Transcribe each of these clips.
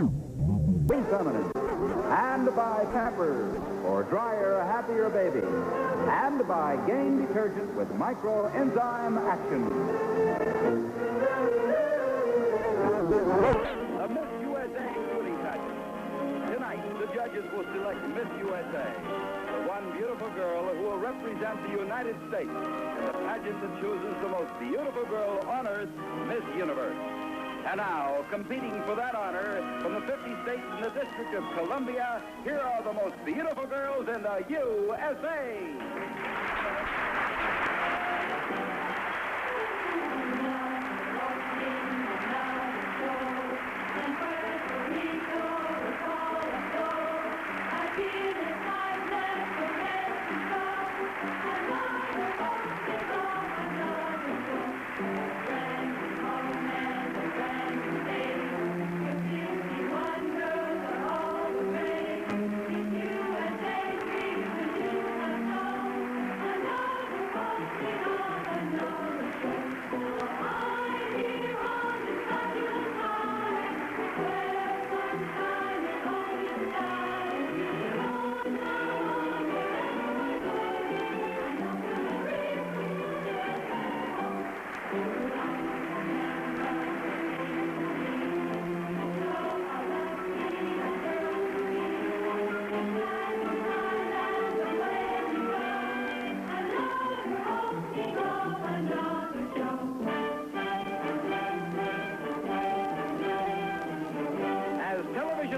Be feminine. And by Pampers for drier, happier baby. And by Gain detergent with micro-enzyme action. The Miss USA beauty pageant. Tonight, the judges will select Miss USA, the one beautiful girl who will represent the United States in the pageant that chooses the most beautiful girl on earth, Miss Universe. And now, competing for that honor from the 50 states and the District of Columbia, here are the most beautiful girls in the USA.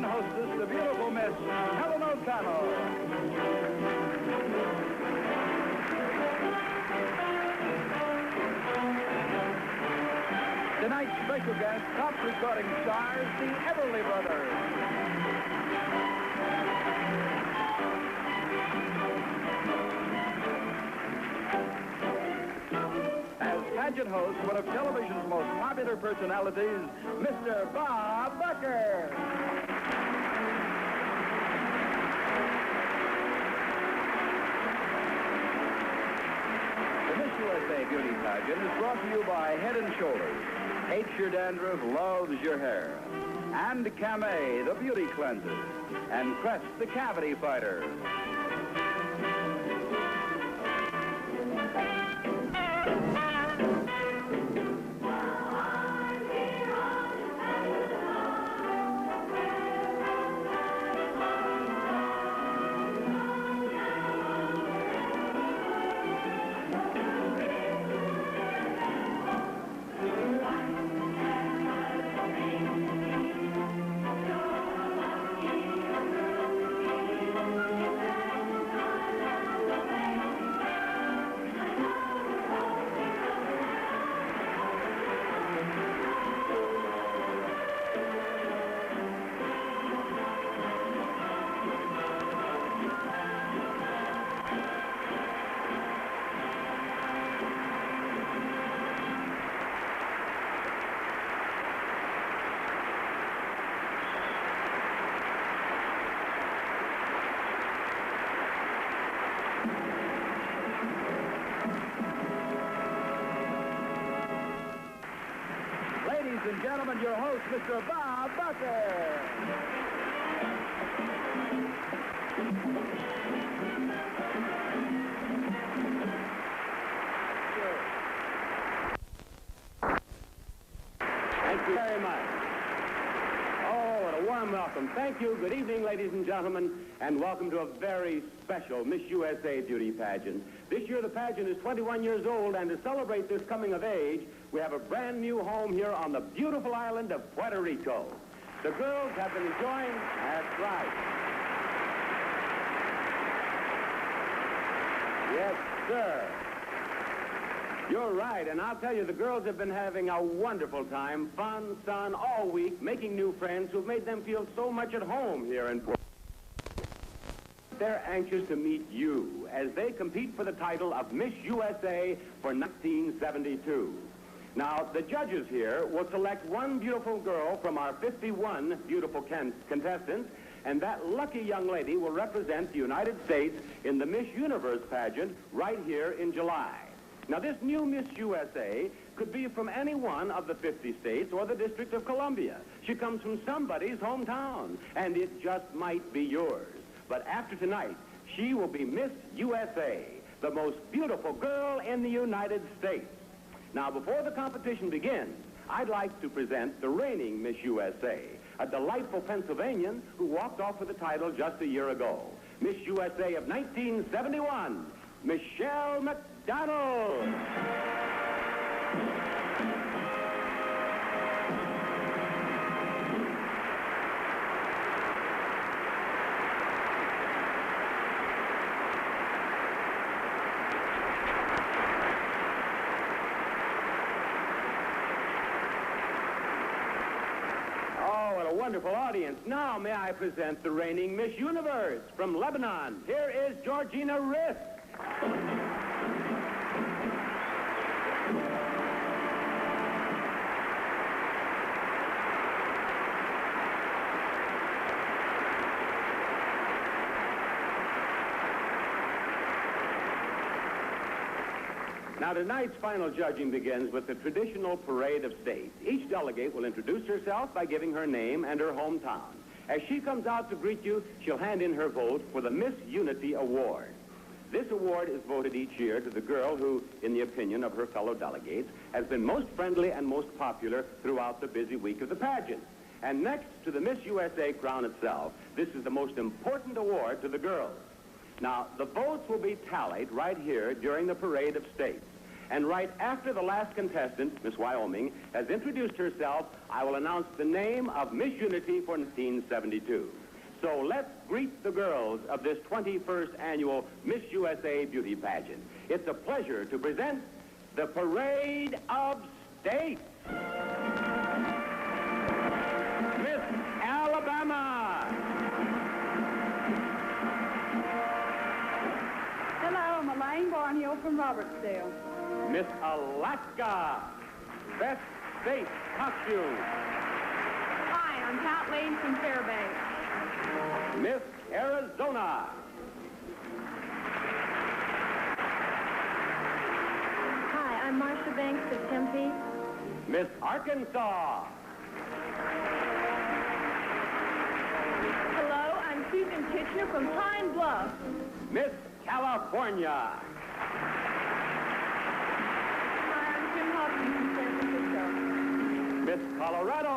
Hostess, the beautiful Miss Helen O'Connell. Tonight's special guest, top recording stars, the Everly Brothers. As pageant host, one of television's most popular personalities, Mr. Bob Bucker. USA Beauty Pageant is brought to you by Head & Shoulders. Hates your dandruff, loves your hair. And Camay, the beauty cleanser. And Crest, the cavity fighter. Ladies and gentlemen, your host, Mr. Bob Bucker. Thank you very much. Oh, what a warm welcome. Thank you. Good evening, ladies and gentlemen, and welcome to a very special Miss USA beauty pageant. This year, the pageant is 21 years old, and to celebrate this coming of age, we have a brand new home here on the beautiful island of Puerto Rico. The girls have been enjoying... That's right. Yes, sir. You're right, and I'll tell you, the girls have been having a wonderful time, fun, sun, all week, making new friends who've made them feel so much at home here in Puerto Rico. They're anxious to meet you as they compete for the title of Miss USA for 1972. Now, the judges here will select one beautiful girl from our 51 beautiful contestants, and that lucky young lady will represent the United States in the Miss Universe pageant right here in July. Now, this new Miss USA could be from any one of the 50 states or the District of Columbia. She comes from somebody's hometown, and it just might be yours. But after tonight, she will be Miss USA, the most beautiful girl in the United States. Now, before the competition begins, I'd like to present the reigning Miss USA, a delightful Pennsylvanian who walked off with the title just a year ago. Miss USA of 1971, Michelle McDonald. Oh, what a wonderful audience. Now may I present the reigning Miss Universe from Lebanon. Here is Georgina Risk. Now, tonight's final judging begins with the traditional parade of states. Each delegate will introduce herself by giving her name and her hometown. As she comes out to greet you, she'll hand in her vote for the Miss Unity Award. This award is voted each year to the girl who, in the opinion of her fellow delegates, has been most friendly and most popular throughout the busy week of the pageant. And next to the Miss USA crown itself, this is the most important award to the girls. Now, the votes will be tallied right here during the parade of states. And right after the last contestant, Miss Wyoming, has introduced herself, I will announce the name of Miss Unity for 1972. So let's greet the girls of this 21st annual Miss USA Beauty Pageant. It's a pleasure to present the Parade of States. Miss Alabama. Hello, I'm Elaine Barnhill from Robertsdale. Miss Alaska. Best State Costume. Hi, I'm Pat Lane from Fairbanks. Miss Arizona. Hi, I'm Marcia Banks of Tempe. Miss Arkansas. Hello, I'm Susan Kitchener from Pine Bluff. Miss California. Hi, I'm Jim Hopkins from San Francisco. Miss Colorado.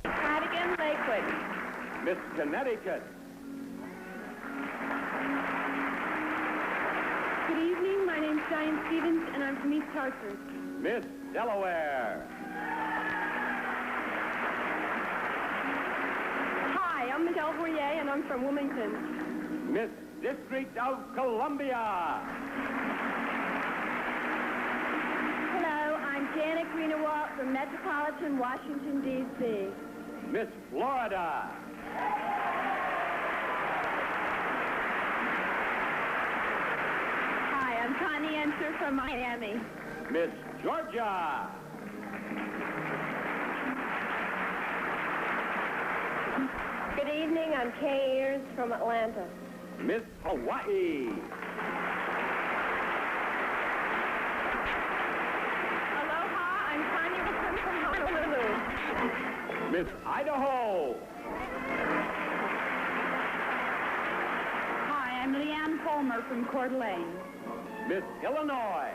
Madigan, Lakewood. Miss Connecticut. Good evening, my name's Diane Stevens, and I'm from East Hartford. Miss Delaware. Hi, I'm Michelle Boyer, and I'm from Wilmington. Miss District of Columbia. Hello, I'm Janet Greenawalt from Metropolitan Washington, D.C. Miss Florida. Hi, I'm Connie Enser from Miami. Miss Georgia. Good evening, I'm Kay Ayers from Atlanta. Miss Hawaii. Aloha, I'm Tanya Wilson from Honolulu. Miss Idaho. Hi, I'm Leanne Palmer from Coeur d'Alene. Miss Illinois.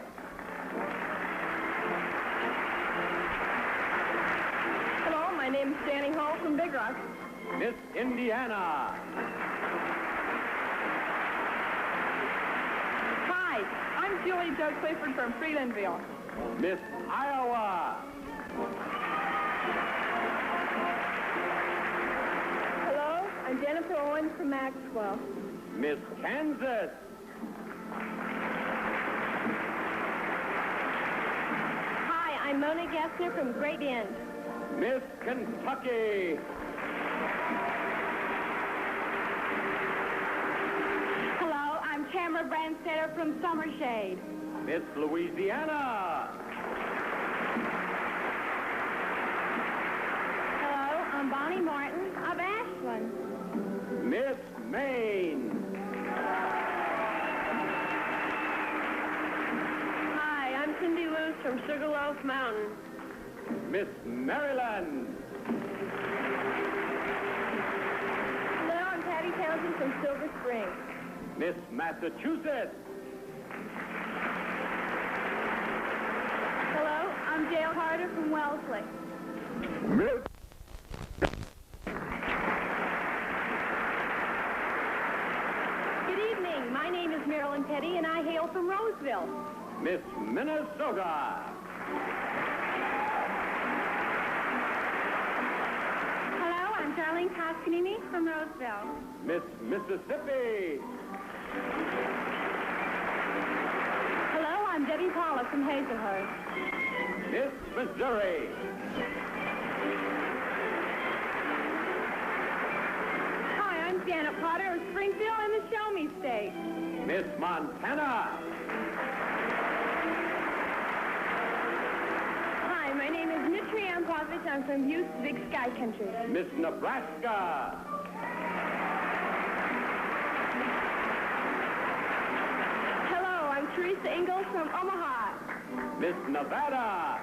Hello, my name's Danny Hall from Big Rock. Miss Indiana. Hi, I'm Julie Joe Clifford from Freelandville. Miss Iowa. Hello, I'm Jennifer Owens from Maxwell. Miss Kansas. Hi, I'm Mona Gessner from Great End. Miss Kentucky. Hello, I'm Tamara Brandstetter from Summershade. Miss Louisiana. Hello, I'm Bonnie Martin of Ashland. Miss Maine. Miss Maryland. Hello, I'm Patty Townsend from Silver Spring. Miss Massachusetts. Hello, I'm Dale Harder from Wellesley. Good evening. My name is Marilyn Petty, and I hail from Roseville. Miss Minnesota. Hello, I'm Darlene Toscanini from Roseville. Miss Mississippi. Hello, I'm Debbie Paula from Hazelhurst. Miss Missouri. Hi, I'm Janet Potter of Springfield and the Show Me State. Miss Montana. Hi, my name is Mitri Ampovich. I'm from Butte, Big Sky Country. Miss Nebraska. Hello, I'm Teresa Ingalls from Omaha. Miss Nevada.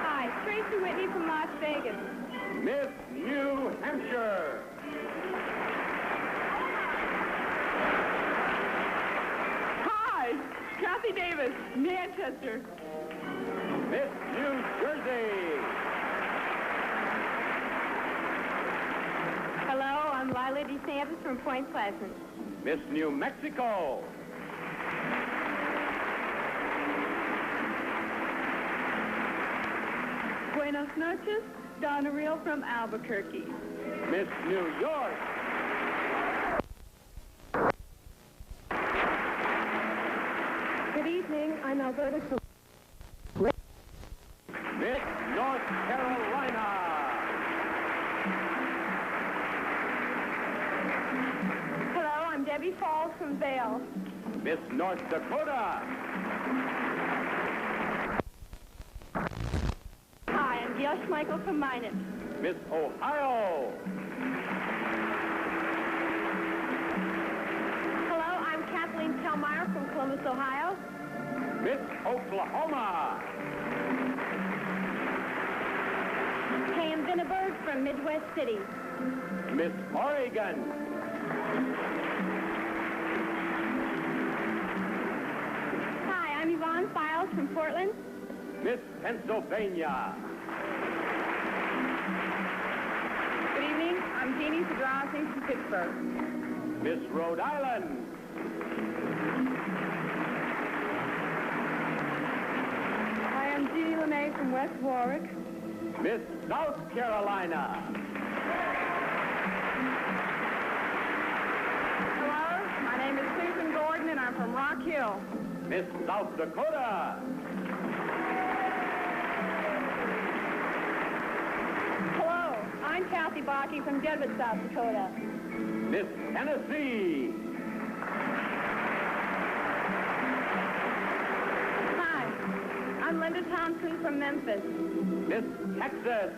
Hi, Tracy Whitney from Las Vegas. Miss New Hampshire. Hi, Kathy Davis, Manchester. Miss New Jersey. Hello, I'm Lila DeSantis from Point Pleasant. Miss New Mexico. Buenos noches, Donna Reel from Albuquerque. Miss New York. Good evening, I'm Alberta from... Miss North Carolina. Hello, I'm Debbie Falls from Vail. Miss North Dakota. Hi, I'm Gail Schmeichel from Minot. Miss Ohio. Hello, I'm Kathleen Telmeyer from Columbus, Ohio. Miss Oklahoma. Pam Vinneberg from Midwest City. Miss Oregon. Hi, I'm Yvonne Files from Portland. Miss Pennsylvania. Good evening, I'm Jeannie Zadrazi from Pittsburgh. Miss Rhode Island. Hi, I'm Jeannie LeMay from West Warwick. Miss South Carolina. Hello, my name is Susan Gordon and I'm from Rock Hill. Miss South Dakota. Hello, I'm Kathy Bakke from Deadwood, South Dakota. Miss Tennessee. Hi, I'm Linda Thompson from Memphis. Miss Texas.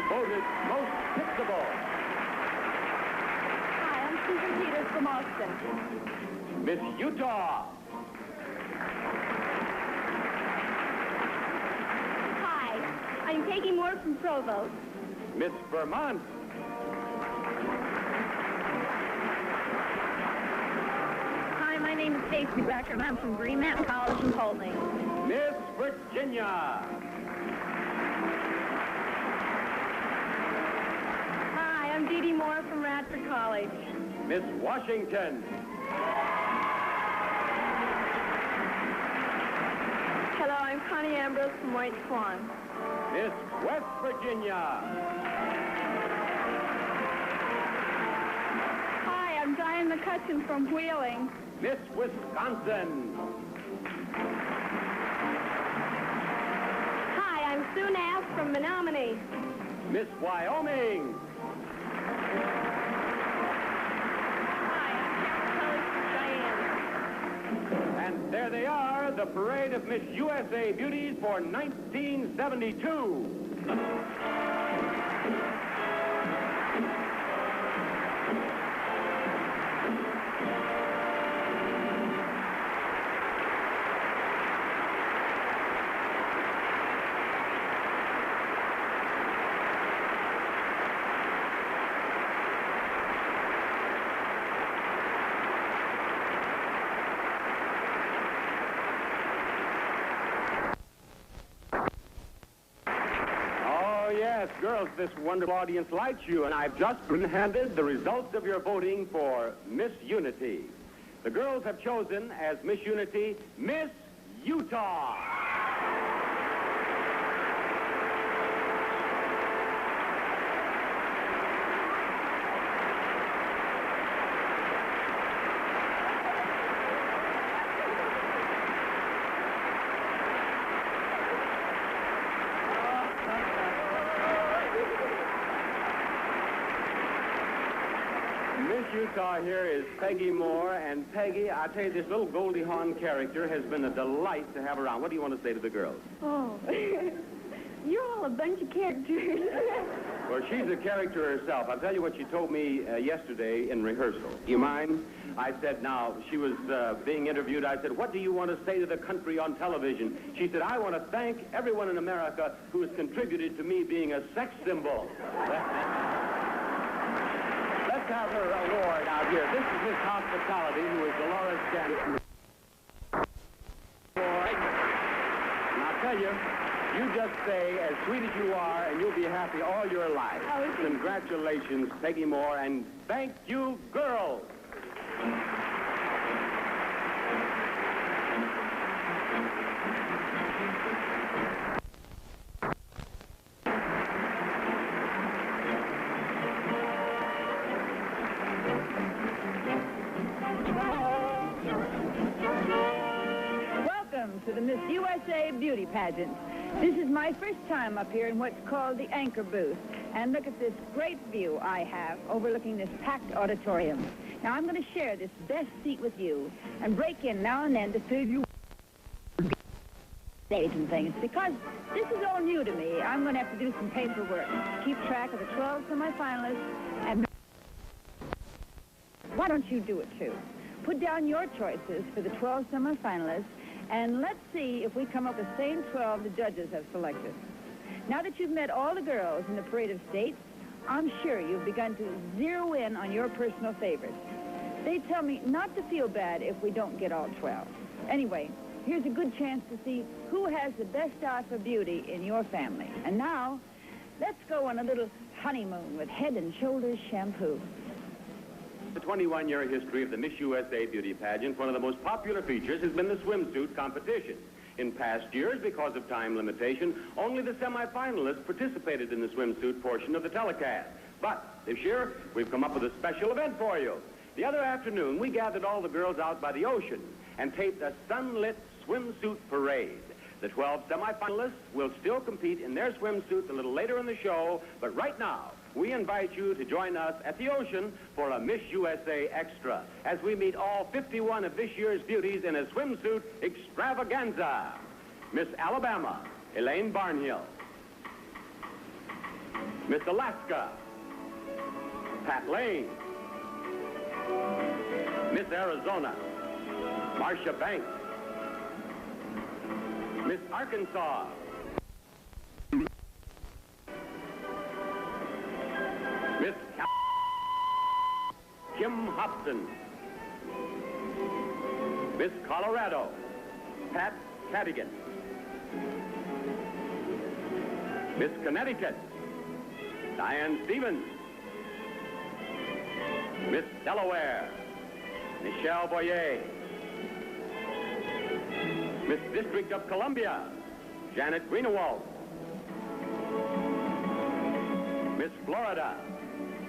Voted most fixable. Hi, I'm Susan Peters from Austin. Miss Utah. Hi, I'm Peggy Moore from Provo. Miss Vermont. Hi, my name is Stacy Becker and I'm from Green Mountain College in Poultney. Miss Virginia. Hi, I'm Dee Dee Moore from Radford College. Miss Washington. Hello, I'm Connie Ambrose from White Swan. Miss West Virginia. Hi, I'm Diane McCutcheon from Wheeling. Miss Wisconsin. Hi, I'm Sue Nass from Menominee. Miss Wyoming. Hi, I'm Carol Kelly from Cheyenne. And there they are, the parade of Miss USA beauties for 1972. Yes, girls, this wonderful audience likes you, and I've just been handed the results of your voting for Miss Unity. The girls have chosen as Miss Unity, Miss Utah. Miss Utah here is Peggy Moore, and Peggy, I tell you, this little Goldie Hawn character has been a delight to have around. What do you want to say to the girls? Oh, you're all a bunch of characters. Well, she's a character herself. I'll tell you what she told me yesterday in rehearsal. You mind? I said, now, she was being interviewed. I said, what do you want to say to the country on television? She said, I want to thank everyone in America who has contributed to me being a sex symbol. Let's have her award out here. This is Miss Hospitality, who is Dolores Jansen. And I'll tell you, you just say, as sweet as you are, and you'll be happy all your life. Oh, Congratulations, Peggy Moore, and thank you, girls. Welcome to the Miss USA Beauty Pageant. This is my first time up here in what's called the anchor booth. And look at this great view I have overlooking this packed auditorium. Now I'm going to share this best seat with you and break in now and then to save you stage and things. Because this is all new to me, I'm going to have to do some paperwork, keep track of the 12 semifinalists, and why don't you do it too? Put down your choices for the 12 semifinalists, and let's see if we come up with the same 12 the judges have selected. Now that you've met all the girls in the Parade of States, I'm sure you've begun to zero in on your personal favorites. They tell me not to feel bad if we don't get all 12. Anyway, here's a good chance to see who has the best eye for beauty in your family. And now, let's go on a little honeymoon with Head & Shoulders shampoo. The 21-year history of the Miss USA Beauty Pageant, one of the most popular features has been the swimsuit competition. In past years, because of time limitation, only the semifinalists participated in the swimsuit portion of the telecast. But this year, we've come up with a special event for you. The other afternoon, we gathered all the girls out by the ocean and taped a sunlit swimsuit parade. The 12 semifinalists will still compete in their swimsuits a little later in the show, but right now, we invite you to join us at the ocean for a Miss USA Extra as we meet all 51 of this year's beauties in a swimsuit extravaganza. Miss Alabama, Elaine Barnhill. Miss Alaska, Pat Lane. Miss Arizona, Marcia Banks. Miss Arkansas, Miss Kim Hobson. Miss Colorado, Pat Cadigan. Miss Connecticut, Diane Stevens. Miss Delaware, Michelle Boyer. Miss District of Columbia, Janet Greenewald. Miss Florida,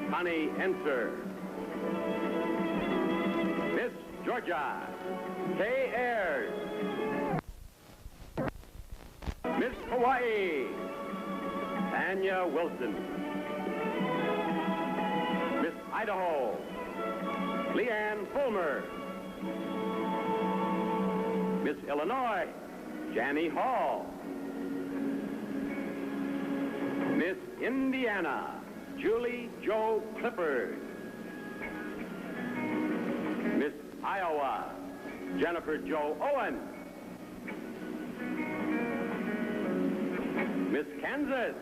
Connie Enser. Miss Georgia, Kay Ayers. Miss Hawaii, Tanya Wilson. Miss Idaho, Leanne Fulmer. Miss Illinois, Jannie Hall. Miss Indiana, Julie Jo Clifford. Miss Iowa, Jennifer Jo Owen. Miss Kansas,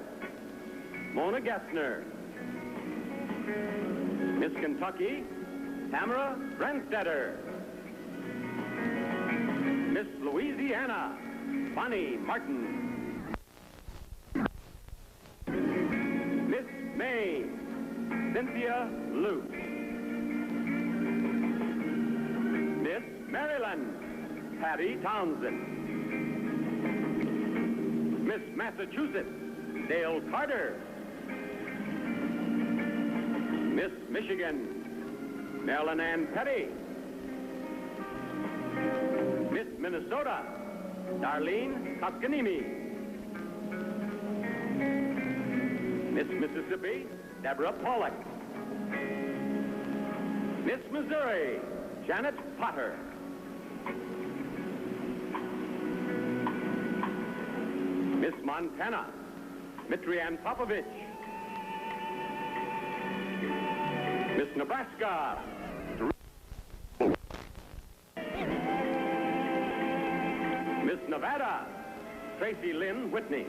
Mona Gessner. Miss Kentucky, Tamara Brandstetter. Miss Louisiana, Bonnie Martin. Cynthia Liu. Miss Maryland, Patty Townsend. Miss Massachusetts, Dale Carter. Miss Michigan, Marilyn Ann Petty. Miss Minnesota, Darlene Koskanimi. Miss Mississippi, Deborah Pollock. Miss Missouri, Janet Potter. Miss Montana, Mitrian Popovich. Miss Nebraska, Miss Nevada, Tracy Lynn Whitney.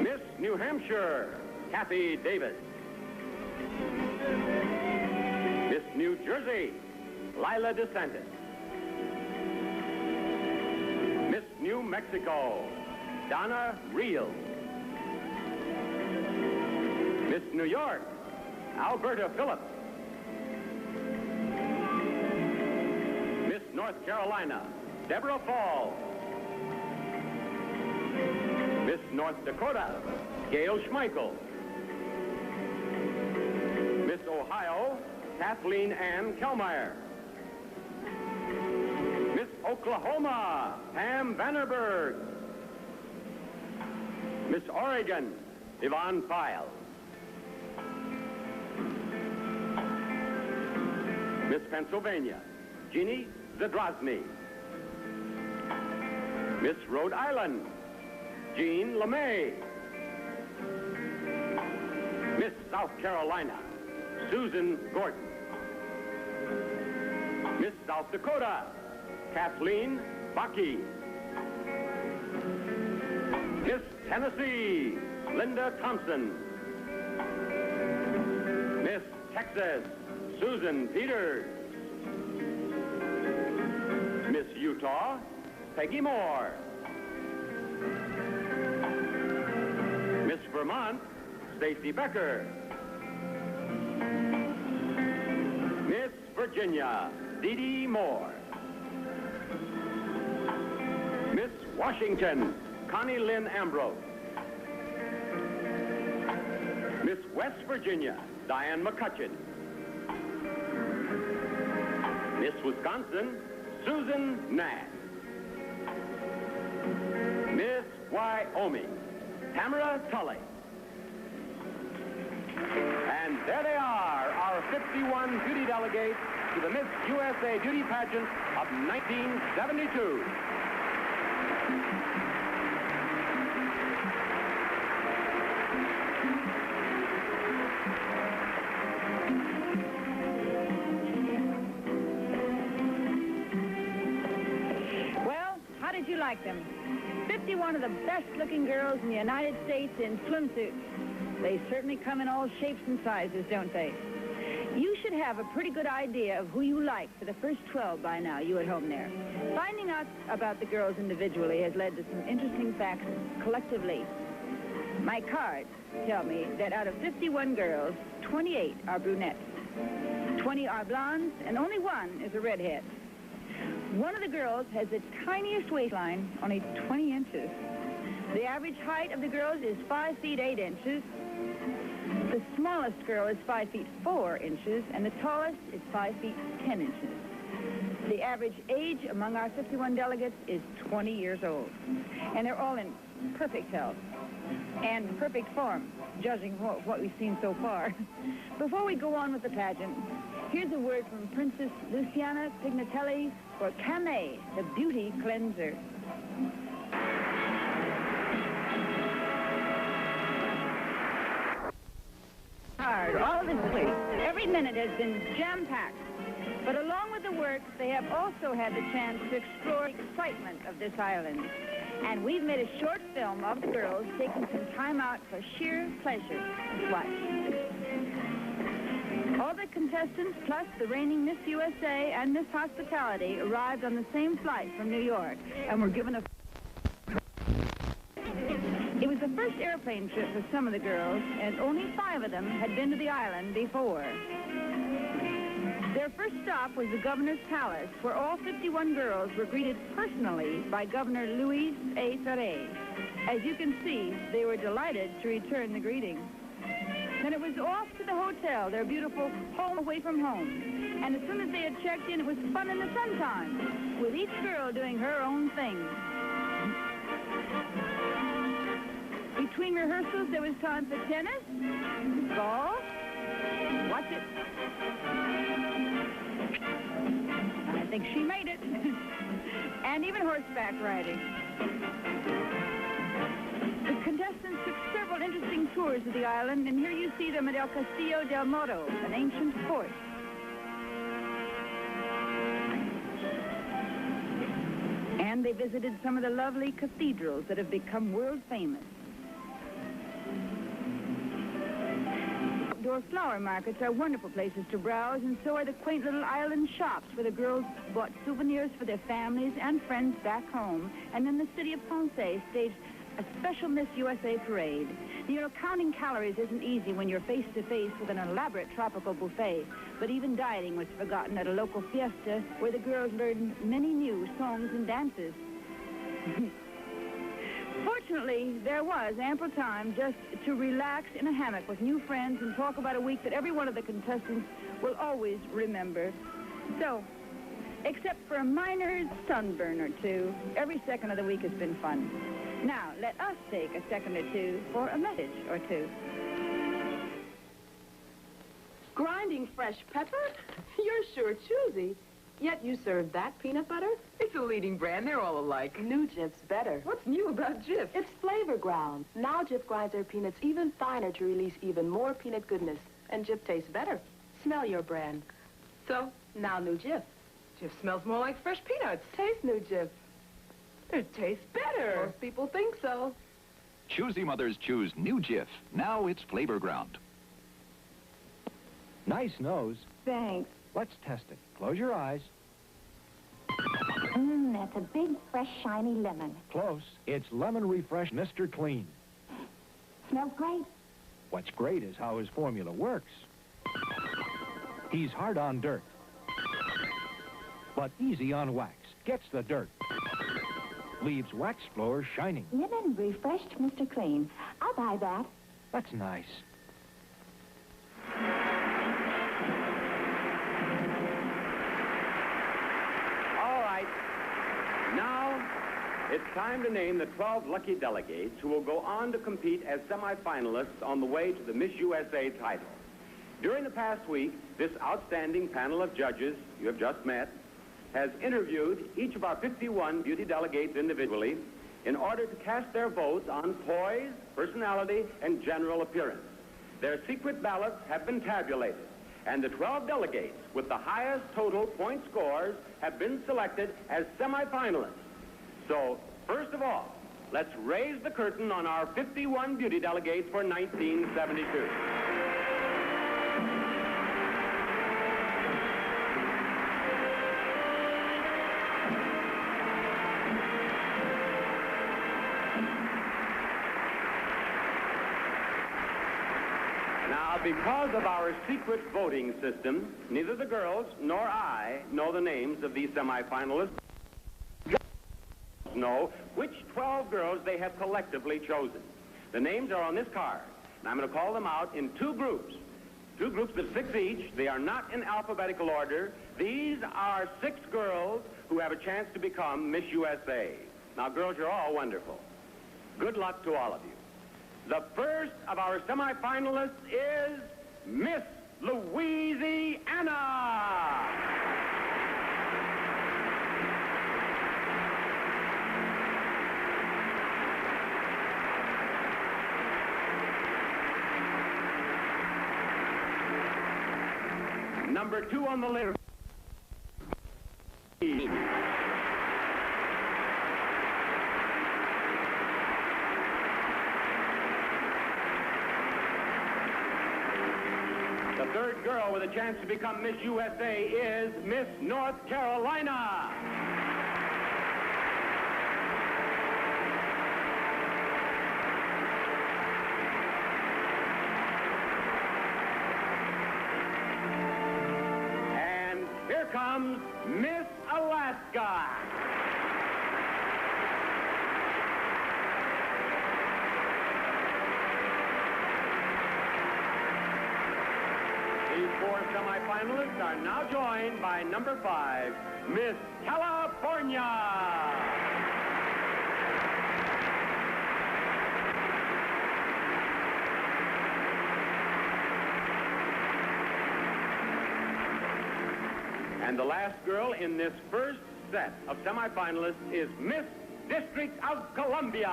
Miss New Hampshire, Kathy Davis. Miss New Jersey, Lila DeSantis. Miss New Mexico, Donna Reel. Miss New York, Alberta Phillips. Miss North Carolina, Deborah Fall. Miss North Dakota, Gail Schmeichel. Miss Ohio, Kathleen Ann Kellmeyer. Miss Oklahoma, Pam Vanderberg. Miss Oregon, Yvonne Pyle. Miss Pennsylvania, Jeannie Zadrozny. Miss Rhode Island, Jean LeMay. Miss South Carolina, Susan Gordon. Miss South Dakota, Kathleen Bucky. Miss Tennessee, Linda Thompson. Miss Texas, Susan Peters. Miss Utah, Peggy Moore. Miss Vermont, Stacy Becker. Miss Virginia, Dee Dee Moore. Miss Washington, Connie Lynn Ambrose. Miss West Virginia, Diane McCutcheon. Miss Wisconsin, Susan Nash. Miss Wyoming, Tamara Tully. And there they are, our 51 beauty delegates to the Miss USA Beauty Pageant of 1972. You like them. 51 of the best-looking girls in the United States in swimsuits. They certainly come in all shapes and sizes, don't they? You should have a pretty good idea of who you like for the first 12 by now, you at home there. Finding out about the girls individually has led to some interesting facts collectively. My cards tell me that out of 51 girls, 28 are brunettes, 20 are blondes, and only one is a redhead. One of the girls has the tiniest waistline, only 20 inches. The average height of the girls is 5 feet 8 inches. The smallest girl is 5 feet 4 inches, and the tallest is 5 feet 10 inches. The average age among our 51 delegates is 20 years old. And they're all in perfect health and perfect form, judging what we've seen so far. Before we go on with the pageant, here's a word from Princess Luciana Pignatelli for Camay, the beauty cleanser. Hard all this week. Every minute has been jam-packed. But along with the work, they have also had the chance to explore the excitement of this island. And we've made a short film of the girls taking some time out for sheer pleasure to watch. All the contestants, plus the reigning Miss USA and Miss Hospitality, arrived on the same flight from New York and were given a... It was the first airplane trip for some of the girls, and only 5 of them had been to the island before. Their first stop was the governor's palace, where all 51 girls were greeted personally by Governor Luis A. Ferre. As you can see, they were delighted to return the greeting. Then it was off to the hotel, their beautiful home away from home. And as soon as they had checked in, it was fun in the sunshine, with each girl doing her own thing. Between rehearsals, there was time for tennis, golf, watch it. I think she made it. And even horseback riding. The contestants took several interesting tours of the island, and here you see them at El Castillo del Moro, an ancient fort. And they visited some of the lovely cathedrals that have become world famous. Outdoor flower markets are wonderful places to browse, and so are the quaint little island shops where the girls bought souvenirs for their families and friends back home. And then the city of Ponce staged a special Miss USA parade. You know, counting calories isn't easy when you're face-to-face with an elaborate tropical buffet, but even dieting was forgotten at a local fiesta where the girls learned many new songs and dances. Fortunately, there was ample time just to relax in a hammock with new friends and talk about a week that every one of the contestants will always remember. So, except for a minor sunburn or two, every second of the week has been fun. Now, let us take a second or two for a message or two. Grinding fresh pepper? You're sure choosy. Yet you serve that peanut butter? It's a leading brand. They're all alike. New Jif's better. What's new about Jif? It's flavor ground. Now Jif grinds their peanuts even finer to release even more peanut goodness. And Jif tastes better. Smell your brand. So, now New Jif. Jif smells more like fresh peanuts. Taste New Jif. It tastes better. Most people think so. Choosy mothers choose New Jif. Now it's flavor ground. Nice nose. Thanks. Let's test it. Close your eyes. That's a big, fresh, shiny lemon. Close. It's Lemon Refresh Mr. Clean. Smells great. What's great is how his formula works. He's hard on dirt, but easy on wax. Gets the dirt. Leaves wax floors shining. Lemon Refreshed Mr. Clean. I'll buy that. That's nice. All right. Now, it's time to name the 12 lucky delegates who will go on to compete as semifinalists on the way to the Miss USA title. During the past week, this outstanding panel of judges you have just met has interviewed each of our 51 beauty delegates individually in order to cast their votes on poise, personality, and general appearance. Their secret ballots have been tabulated, and the 12 delegates with the highest total point scores have been selected as semifinalists. So, first of all, let's raise the curtain on our 51 beauty delegates for 1972. Now, because of our secret voting system, neither the girls nor I know the names of these semifinalists. Know which 12 girls they have collectively chosen. The names are on this card, and I'm going to call them out in two groups of 6 each. They are not in alphabetical order. These are 6 girls who have a chance to become Miss USA. Now, girls, you're all wonderful. Good luck to all of you. The first of our semifinalists is Miss Louisiana. Number 2 on the list. The third girl with a chance to become Miss USA is Miss North Carolina. semifinalists are now joined by number 5, Miss California. And the last girl in this first set of semifinalists is Miss District of Columbia.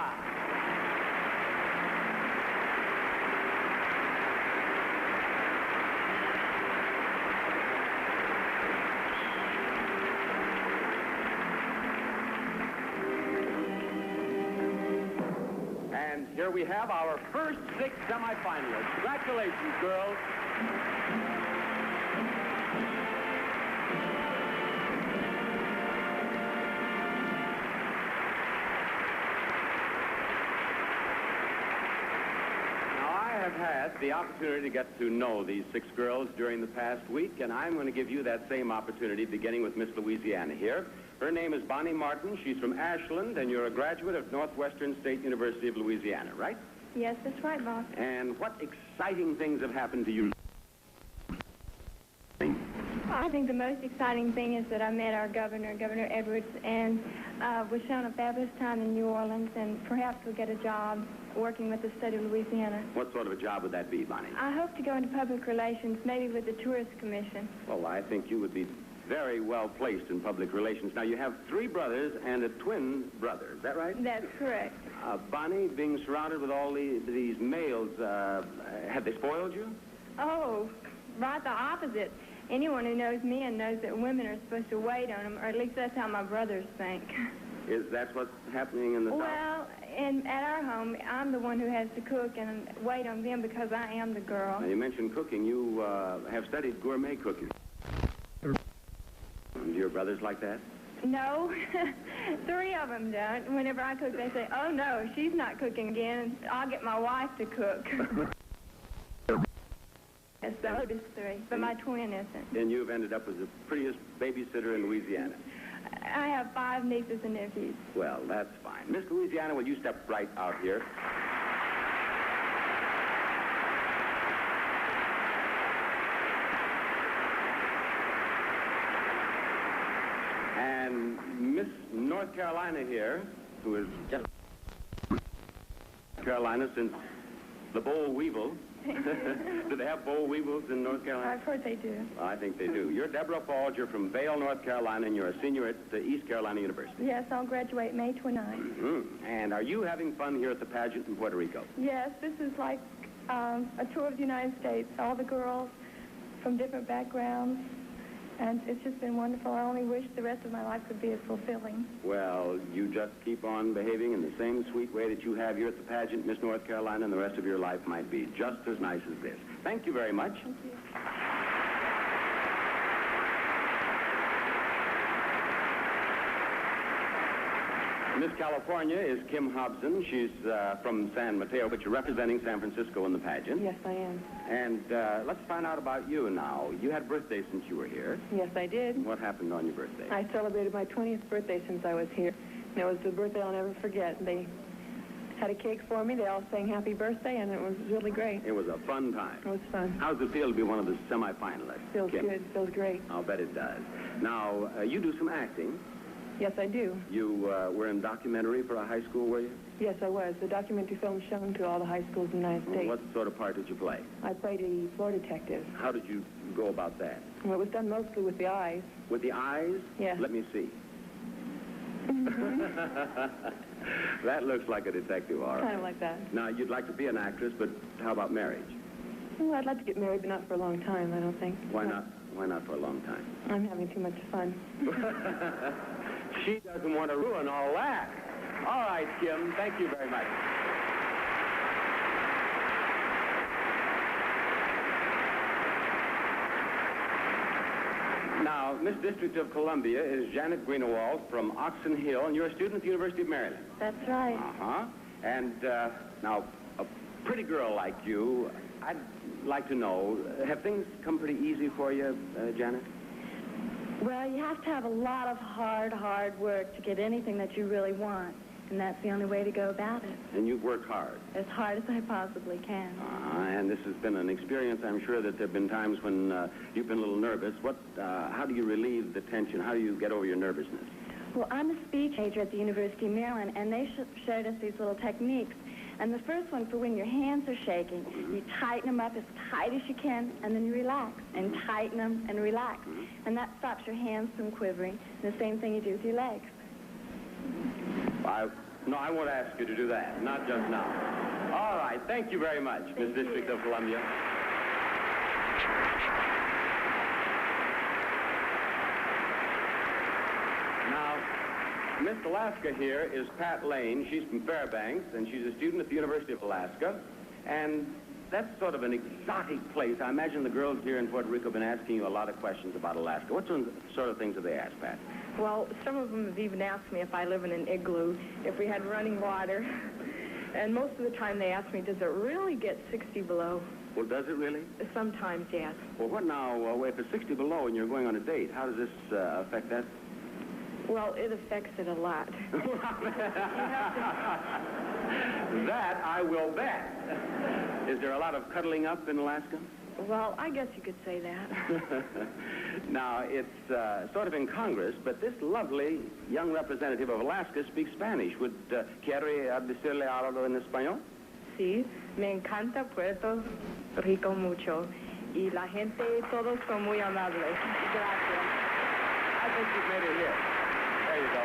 And here we have our first 6 semifinalists. Congratulations, girls. I have had the opportunity to get to know these 6 girls during the past week, and I'm going to give you that same opportunity, beginning with Miss Louisiana here. Her name is Bonnie Martin. She's from Ashland, and you're a graduate of Northwestern State University of Louisiana, right? Yes, that's right, boss. And what exciting things have happened to you? I think the most exciting thing is that I met our governor, Governor Edwards, and was shown a fabulous time in New Orleans, and perhaps we'll get a job working with the state of Louisiana. What sort of a job would that be, Bonnie? I hope to go into public relations, maybe with the Tourist Commission. Well, I think you would be very well placed in public relations. Now, you have 3 brothers and a twin brother. Is that right? That's correct. Bonnie, being surrounded with all these males, have they spoiled you? Oh, right the opposite. Anyone who knows men knows that women are supposed to wait on them, or at least that's how my brothers think. Is that what's happening in the South? Well, at our home, I'm the one who has to cook and wait on them because I am the girl. Now, you mentioned cooking. You have studied gourmet cooking. Do your brothers like that? No. 3 of them don't. Whenever I cook, they say, oh, no, she's not cooking again. I'll get my wife to cook. That's the oldest 3, but my twin isn't. And you've ended up as the prettiest babysitter in Louisiana. I have 5 nieces and nephews. Well, that's fine. Miss Louisiana, will you step right out here? And Miss North Carolina here, who is just Carolina since the boll weevil. Do they have boll weevils in North Carolina? I've heard they do. Well, I think they do. You're Deborah Falls. You're from Vail, North Carolina, and you're a senior at East Carolina University. Yes, I'll graduate May 29th. Mm-hmm. And are you having fun here at the pageant in Puerto Rico? Yes, this is like a tour of the United States. All the girls from different backgrounds. And it's just been wonderful. I only wish the rest of my life could be as fulfilling. Well, you just keep on behaving in the same sweet way that you have here at the pageant, Miss North Carolina, and the rest of your life might be just as nice as this. Thank you very much. Thank you. Miss California is Kim Hobson. She's from San Mateo, but you're representing San Francisco in the pageant. Yes, I am. And let's find out about you now. You had a birthday since you were here. Yes, I did. What happened on your birthday? I celebrated my 20th birthday since I was here. And it was a birthday I'll never forget. They had a cake for me. They all sang happy birthday, and it was really great. It was a fun time. It was fun. How does it feel to be one of the semifinalists? Feels Kim? good. Feels great. I'll bet it does. Now, you do some acting. Yes, I do. You were in documentary for a high school, were you? Yes, I was. The documentary film shown to all the high schools in the United States. What sort of part did you play? I played a floor detective. How did you go about that? Well, it was done mostly with the eyes. With the eyes? Yes. Let me see. That looks like a detective, all right. Kind of like that. Now, you'd like to be an actress, but how about marriage? Well, I'd like to get married, but not for a long time, I don't think. Why not? Why not for a long time? I'm having too much fun. She doesn't want to ruin all that. All right, Kim, thank you very much. Now, Miss District of Columbia is Janet Greenewald from Oxon Hill, and you're a student at the University of Maryland. That's right. Uh-huh. And now, a pretty girl like you, I'd like to know, have things come pretty easy for you, Janet? Well, you have to have a lot of hard work to get anything that you really want. And that's the only way to go about it. And you've worked hard. As hard as I possibly can. And this has been an experience. I'm sure that there have been times when you've been a little nervous. How do you relieve the tension? How do you get over your nervousness? Well, I'm a speech major at the University of Maryland, and they showed us these little techniques. And the first one, for when your hands are shaking, you tighten them up as tight as you can, and then you relax, and tighten them and relax. And that stops your hands from quivering. And the same thing you do with your legs. No, I won't ask you to do that. Not just now. All right. Thank you very much, Miss District of Columbia. Now, Miss Alaska here is Pat Lane. She's from Fairbanks, and she's a student at the University of Alaska. And that's sort of an exotic place. I imagine the girls here in Puerto Rico have been asking you a lot of questions about Alaska. What sort of things have they asked, Pat? Well, some of them have even asked me if I live in an igloo, if we had running water. And most of the time they ask me, does it really get 60 below? Well, does it really? Sometimes, yes. Well, what now, if it's 60 below and you're going on a date, how does this affect that? Well, it affects it a lot. That I will bet. Is there a lot of cuddling up in Alaska? Well, I guess you could say that. Now, it's sort of in Congress, but this lovely young representative of Alaska speaks Spanish. Would quiere decirle algo en español? Sí, me encanta Puerto Rico mucho. Y la gente, todos son muy amables. Gracias. I think you've made it here. There you go.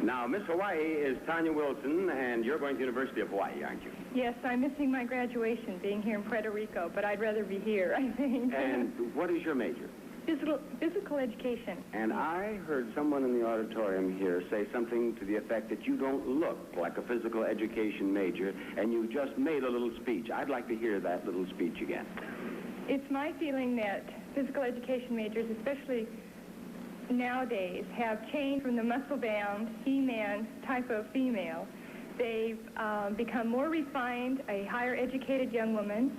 Now, Miss Hawaii is Tanya Wilson, and you're going to the University of Hawaii, aren't you? Yes, I'm missing my graduation being here in Puerto Rico, but I'd rather be here, I think. And what is your major? Physical education. And I heard someone in the auditorium here say something to the effect that you don't look like a physical education major, and you just made a little speech. I'd like to hear that little speech again. It's my feeling that physical education majors, especially nowadays, have changed from the muscle-bound, he-man type of female. They've become more refined, a higher educated young woman.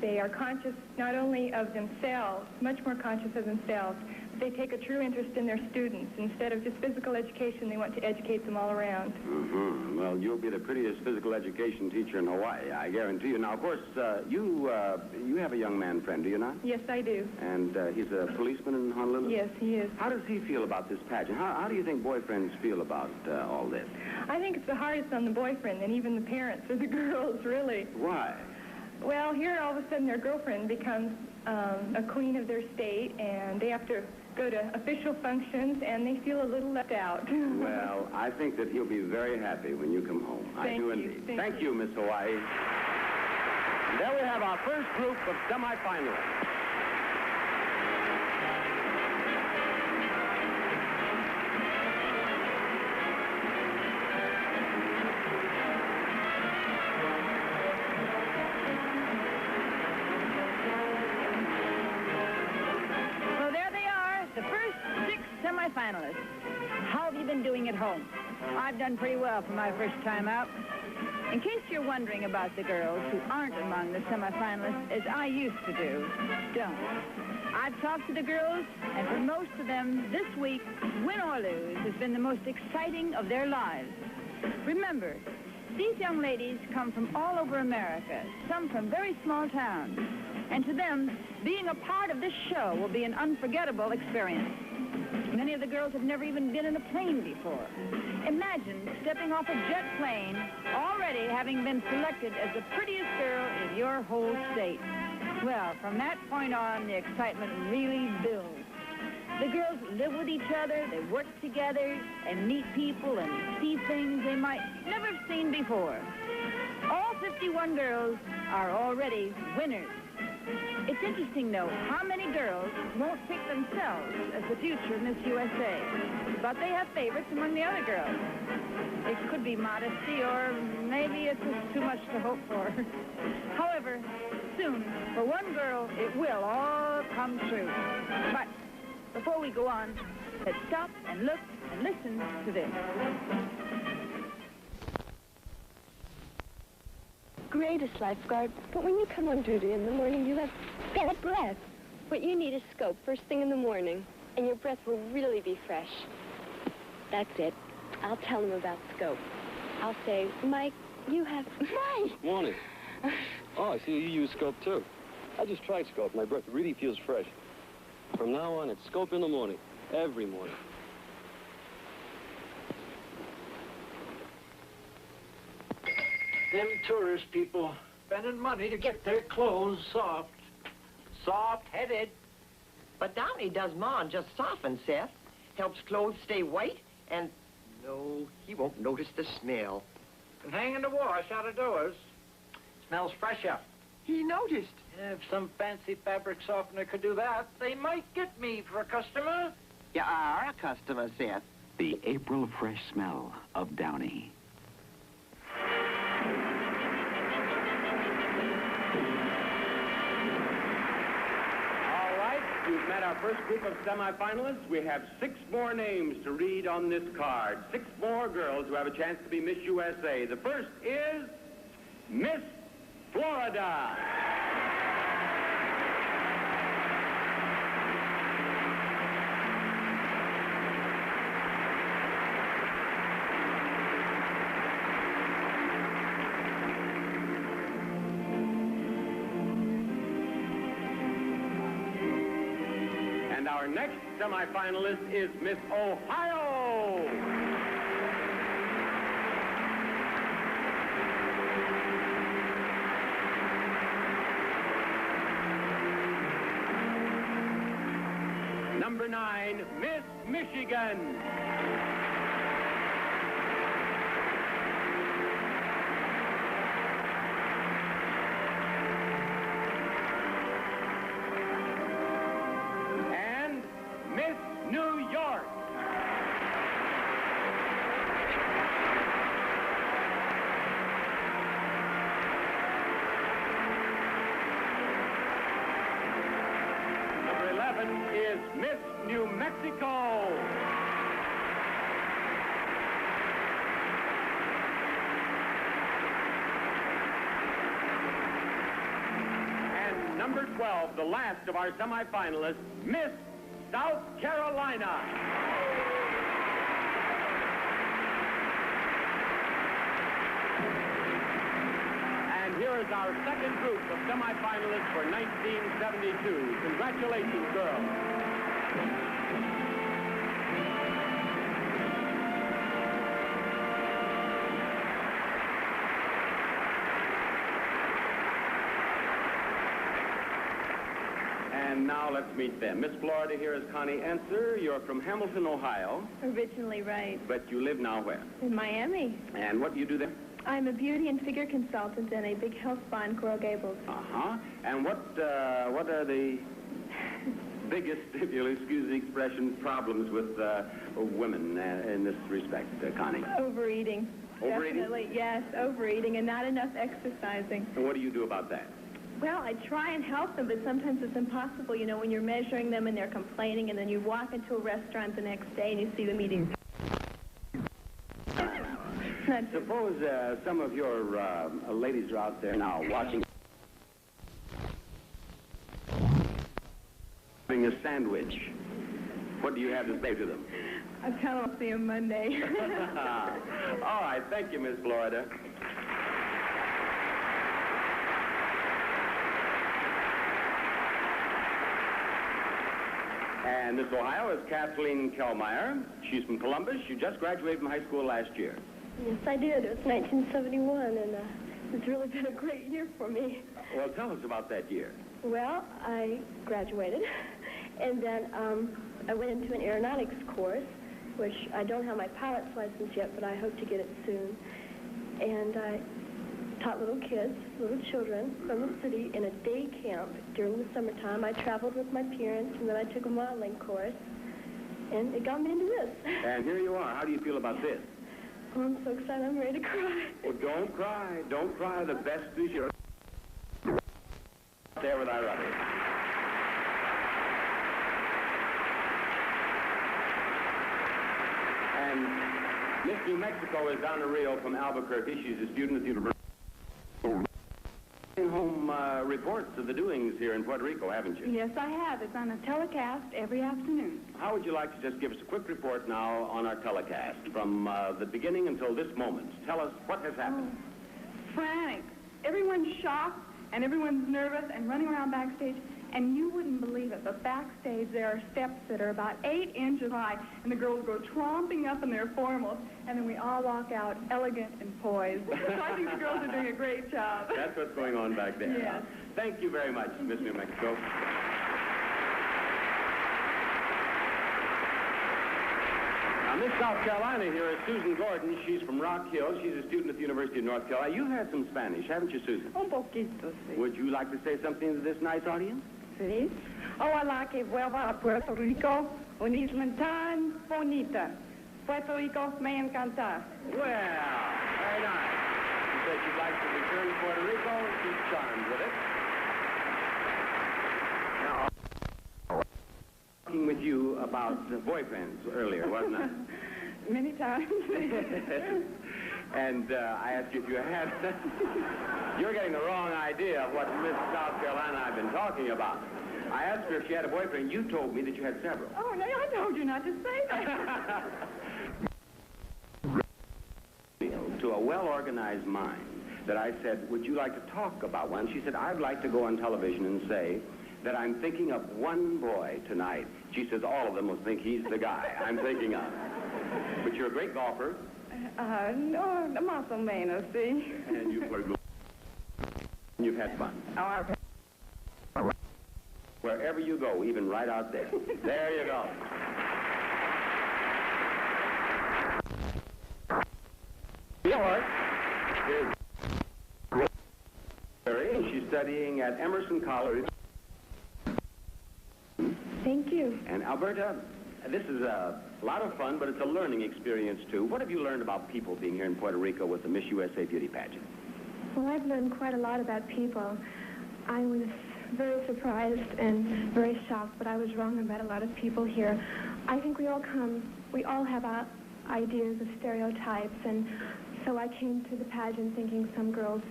They are conscious not only of themselves, much more conscious of themselves, but they take a true interest in their students. Instead of just physical education, they want to educate them all around. Mm-hmm. Well, you'll be the prettiest physical education teacher in Hawaii, I guarantee you. Now, of course, you have a young man friend, do you not? Yes, I do. And he's a policeman in Honolulu? Yes, he is. How does he feel about this pageant? How do you think boyfriends feel about all this? I think it's the hardest on the boyfriend and even the parents or the girls, really. Why? Well, here all of a sudden their girlfriend becomes a queen of their state, and they have to go to official functions, and they feel a little left out. Well, I think that he'll be very happy when you come home. I do indeed. Thank you, Miss Hawaii. And there we have our first group of semifinalists. Finalists. How have you been doing at home? I've done pretty well for my first time out. In case you're wondering about the girls who aren't among the semifinalists, as I used to do, don't. I've talked to the girls, and for most of them, this week, win or lose, has been the most exciting of their lives. Remember, these young ladies come from all over America, some from very small towns. And to them, being a part of this show will be an unforgettable experience. Many of the girls have never even been in a plane before. Imagine stepping off a jet plane, already having been selected as the prettiest girl in your whole state. Well, from that point on, the excitement really builds. The girls live with each other, they work together, and meet people and see things they might never have seen before. All 51 girls are already winners. It's interesting, though, how many girls won't pick themselves as the future Miss USA. But they have favorites among the other girls. It could be modesty, or maybe it's just too much to hope for. However, soon, for one girl, it will all come true. But before we go on, let's stop and look and listen to this. greatest lifeguard. But when you come on duty in the morning, you have bad breath. What you need is Scope first thing in the morning, and your breath will really be fresh. That's it. I'll tell him about Scope. I'll say, Mike, you have... Mike! Morning. Oh, I see you use Scope, too. I just tried Scope. My breath really feels fresh. From now on, it's Scope in the morning. Every morning. Them tourist people spending money to get their clothes soft. Soft-headed. But Downey does more than just soften, Seth. Helps clothes stay white, and... No, he won't notice the smell. And hang in the wash out of doors. Smells fresher. He noticed. If some fancy fabric softener could do that, they might get me for a customer. You are a customer, Seth. The April fresh smell of Downey. All right, you've met our first group of semifinalists. We have 6 more names to read on this card. 6 more girls who have a chance to be Miss USA. The first is Miss Florida. And our next semifinalist is Miss Ohio. Number 9, Miss Michigan. And Miss New York. Number 11 is Miss New Mexico. And number 12, the last of our semifinalists, Miss South Carolina. And here is our second group of semifinalists for 1972. Congratulations, girls. And now let's meet them. Miss Florida, here is Connie Enser. You're from Hamilton, Ohio. Originally, right. But you live now where? In Miami. And what do you do there? I'm a beauty and figure consultant in a big health spa in Coral Gables. Uh-huh. And what are the biggest, if you'll excuse the expression, problems with women in this respect, Connie? Overeating. Overeating? Definitely, yes, overeating and not enough exercising. And what do you do about that? Well, I try and help them, but sometimes it's impossible, you know, when you're measuring them and they're complaining, and then you walk into a restaurant the next day and you see them eating. Suppose some of your ladies are out there now watching, having a sandwich. What do you have to say to them? I tell them I'll see them Monday. All right, thank you, Miss Florida. And Miss Ohio is Kathleen Kellmeyer. She's from Columbus. She just graduated from high school last year. Yes, I did. It was 1971, and it's really been a great year for me. Well, tell us about that year. Well, I graduated, and then I went into an aeronautics course, which I don't have my pilot's license yet, but I hope to get it soon. And I taught little kids, little children from the city in a day camp during the summertime. I traveled with my parents, and then I took a modeling course, and it got me into this. And here you are. How do you feel about this? Oh, I'm so excited, I'm ready to cry. Well, don't cry. Don't cry. The best is yours. There with our rudder. And Miss New Mexico is Donna Rio from Albuquerque. She's a student at the University. reports of the doings here in Puerto Rico, haven't you? Yes, I have. It's on a telecast every afternoon. How would you like to just give us a quick report now on our telecast from the beginning until this moment? Tell us what has happened. Frantic. Everyone's shocked, and everyone's nervous and running around backstage. And you wouldn't believe it, but backstage there are steps that are about 8 inches high, and the girls go tromping up in their formals, and then we all walk out elegant and poised. So I think the girls are doing a great job. That's what's going on back there. Yes. Thank you very much, Miss New Mexico. Now, Miss South Carolina here is Susan Gordon. She's from Rock Hill. She's a student at the University of North Carolina. You've had some Spanish, haven't you, Susan? Un poquito, sí. Would you like to say something to this nice audience? Sí. Ojalá que vuelva a Puerto Rico, una isla tan bonita. Puerto Rico me encanta. Well, very nice. She said she'd like to return to Puerto Rico. She's charmed with it. Now, talking with you about boyfriends earlier, wasn't I? Many times. And I asked you if you had... You're getting the wrong idea of what Miss South Carolina and I have been talking about. I asked her if she had a boyfriend. You told me that you had several. Oh, no, I told you not to say that. To a well-organized mind that I said, would you like to talk about one? She said, I'd like to go on television and say that I'm thinking of one boy tonight. She says, all of them will think he's the guy I'm thinking of. But you're a great golfer. No, más o menos, sí. And you played good. And you've had fun. Oh, I've had... Wherever you go, even right out there. There you go. Bjork is she's studying at Emerson College. Thank you. And Alberta, this is a lot of fun, but it's a learning experience, too. What have you learned about people being here in Puerto Rico with the Miss USA Beauty Pageant? Well, I've learned quite a lot about people. I was very surprised and very shocked, but I was wrong about a lot of people here. I think we all have our ideas of stereotypes, and so I came to the pageant thinking some girls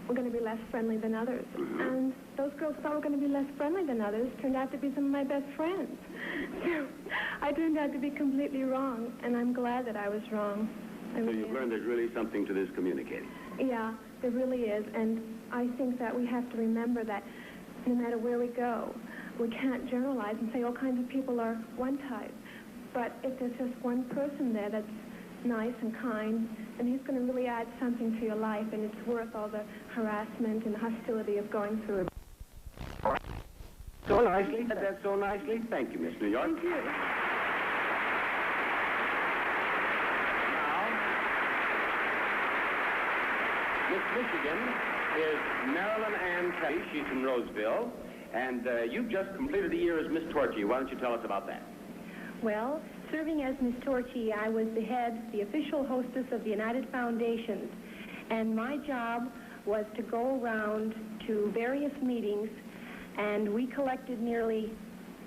were going to be less friendly than others. And those girls thought were going to be less friendly than others turned out to be some of my best friends. So I turned out to be completely wrong, and I'm glad that I was wrong. So you've learned there's really something to this communicating. Yeah, there really is, and I think that we have to remember that no matter where we go, we can't generalize and say all kinds of people are one type. But if there's just one person there that's nice and kind, and he's going to really add something to your life, and it's worth all the harassment and hostility of going through it. So nicely. That's so nicely. Thank you, Miss New York. Thank you. Now, Miss Michigan is Marilyn Ann Kelly. She's from Roseville. And you've just completed a year as Miss Torchy. Why don't you tell us about that? Well, serving as Miss Torchy, I was the official hostess of the United Foundations, and my job was to go around to various meetings, and we collected nearly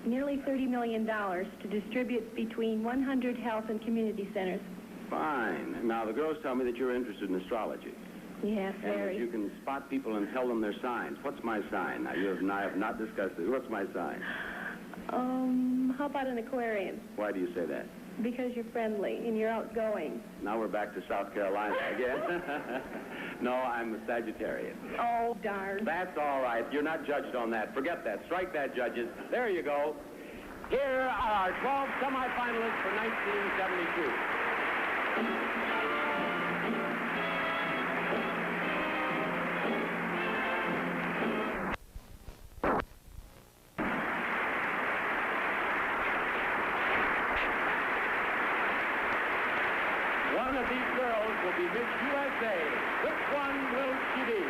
$30 million to distribute between 100 health and community centers. Fine. Now, the girls tell me that you're interested in astrology. Yes, And very. that you can spot people and tell them their signs. What's my sign? Now, you and I have not discussed this. What's my sign? How about an Aquarian? Why do you say that? Because you're friendly and you're outgoing. Now we're back to South Carolina again. No, I'm a Sagittarius. Oh, darn. That's all right. You're not judged on that. Forget that. Strike that, judges. There you go. Here are our 12 semifinalists for 1972. One of these girls will be Miss USA. Which one will she be?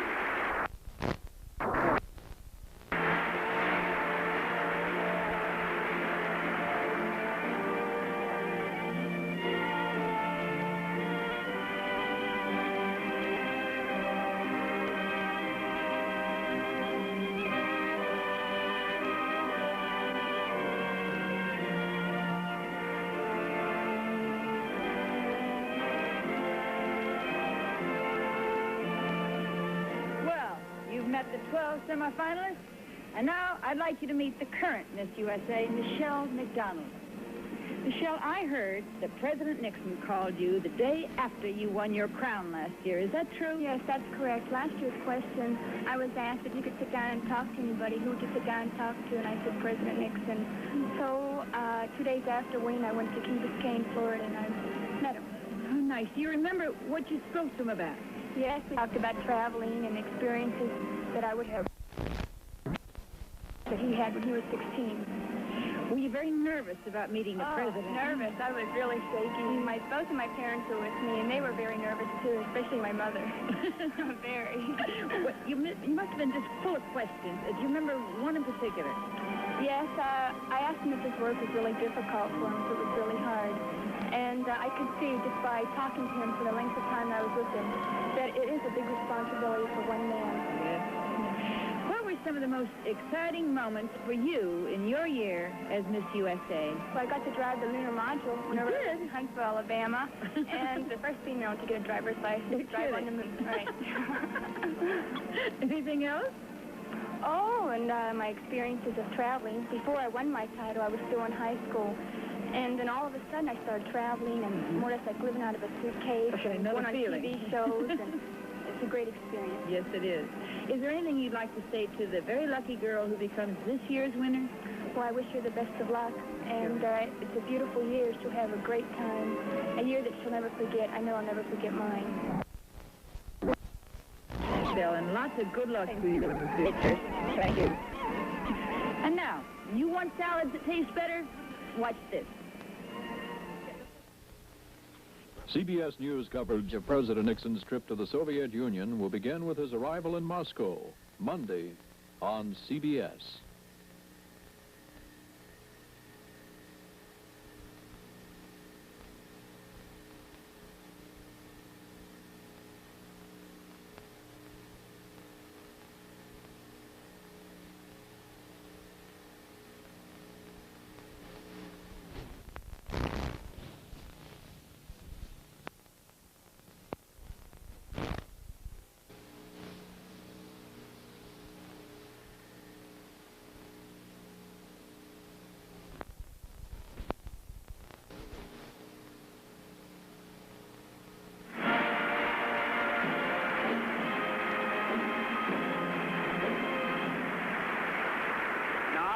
12 semifinalists. And now I'd like you to meet the current Miss USA, Michelle McDonald. Michelle, I heard that President Nixon called you the day after you won your crown last year. Is that true? Yes, that's correct. Last year's question, I was asked if you could sit down and talk to anybody, who would you sit down and talk to, and I said President Nixon. So 2 days after winning, I went to Key Biscayne, Florida, and I met him. Oh, nice. Do you remember what you spoke to him about? Yes, we talked about traveling and experiences that I would have, that he had when he was 16. Were you very nervous about meeting the president? Nervous. I was really shaky. Both of my parents were with me, and they were very nervous, too, especially my mother. Very. Well, you must have been just full of questions. Do you remember one in particular? Yes, I asked him if his work was really difficult for him, if it was really hard. And I could see just by talking to him for the length of time I was with him that it is a big responsibility for one man. Yes. What were some of the most exciting moments for you in your year as Miss USA? Well, I got to drive the lunar module whenever I was in Huntsville, Alabama, and the first female to get a driver's license to drive on the moon. Right. Anything else? Oh, and my experiences of traveling. Before I won my title, I was still in high school. And then all of a sudden, I started traveling and more or less like living out of a suitcase and going on TV shows. And it's a great experience. Yes, it is. Is there anything you'd like to say to the very lucky girl who becomes this year's winner? Well, I wish her the best of luck. And it's a beautiful year. She'll have a great time. A year that she'll never forget. I know I'll never forget mine. And lots of good luck to you. Thank you. And now, you want salads that taste better? Watch this. CBS News coverage of President Nixon's trip to the Soviet Union will begin with his arrival in Moscow, Monday on CBS.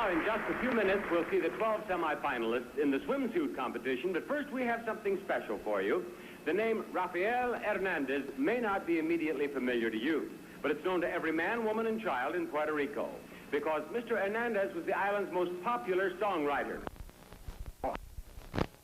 In just a few minutes, we'll see the 12 semifinalists in the swimsuit competition, but first we have something special for you. The name Rafael Hernandez may not be immediately familiar to you, but it's known to every man, woman, and child in Puerto Rico, because Mr. Hernandez was the island's most popular songwriter.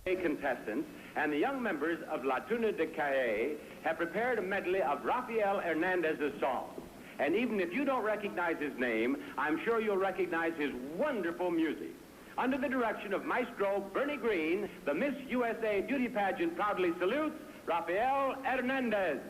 Contestants and the young members of La Tuna de Calle have prepared a medley of Rafael Hernandez's songs. And even if you don't recognize his name, I'm sure you'll recognize his wonderful music. Under the direction of Maestro Bernie Green, the Miss USA beauty pageant proudly salutes Rafael Hernandez.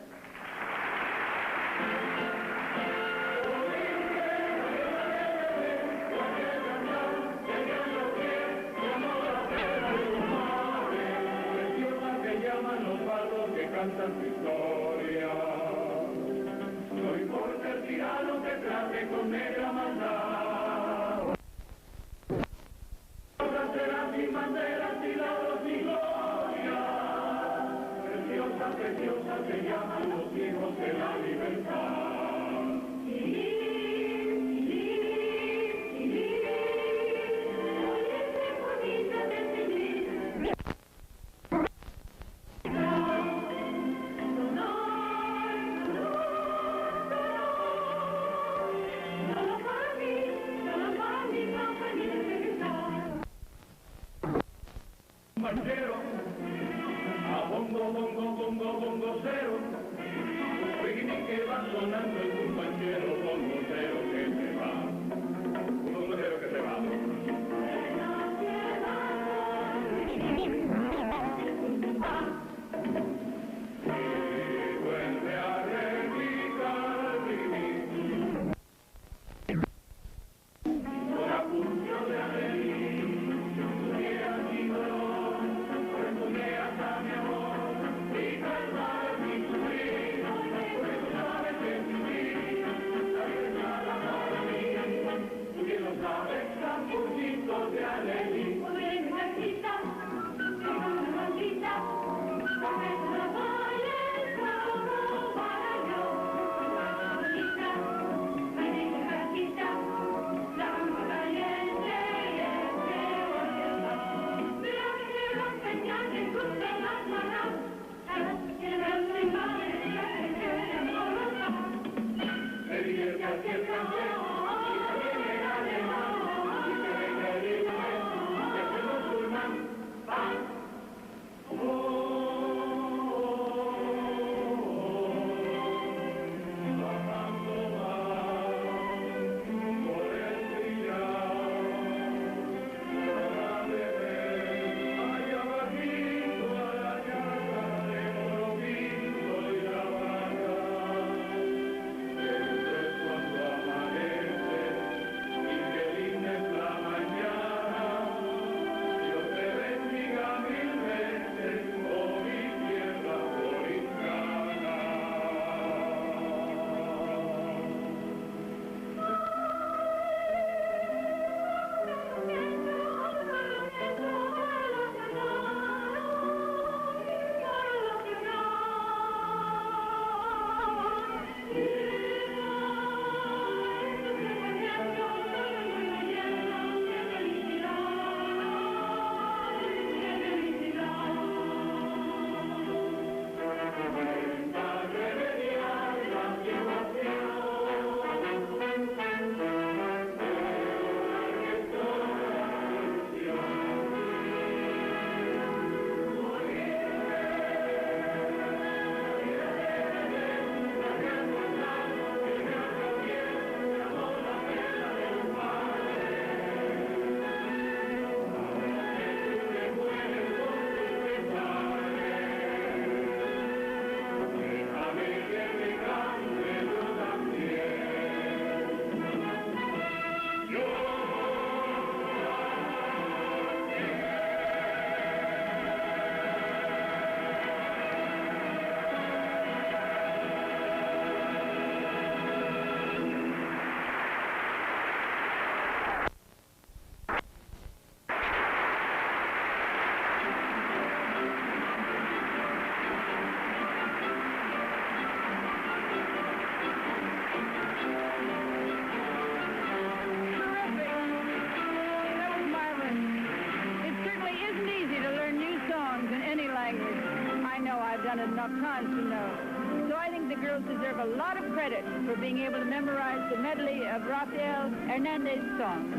wanted enough times to know. So I think the girls deserve a lot of credit for being able to memorize the medley of Rafael Hernandez's songs.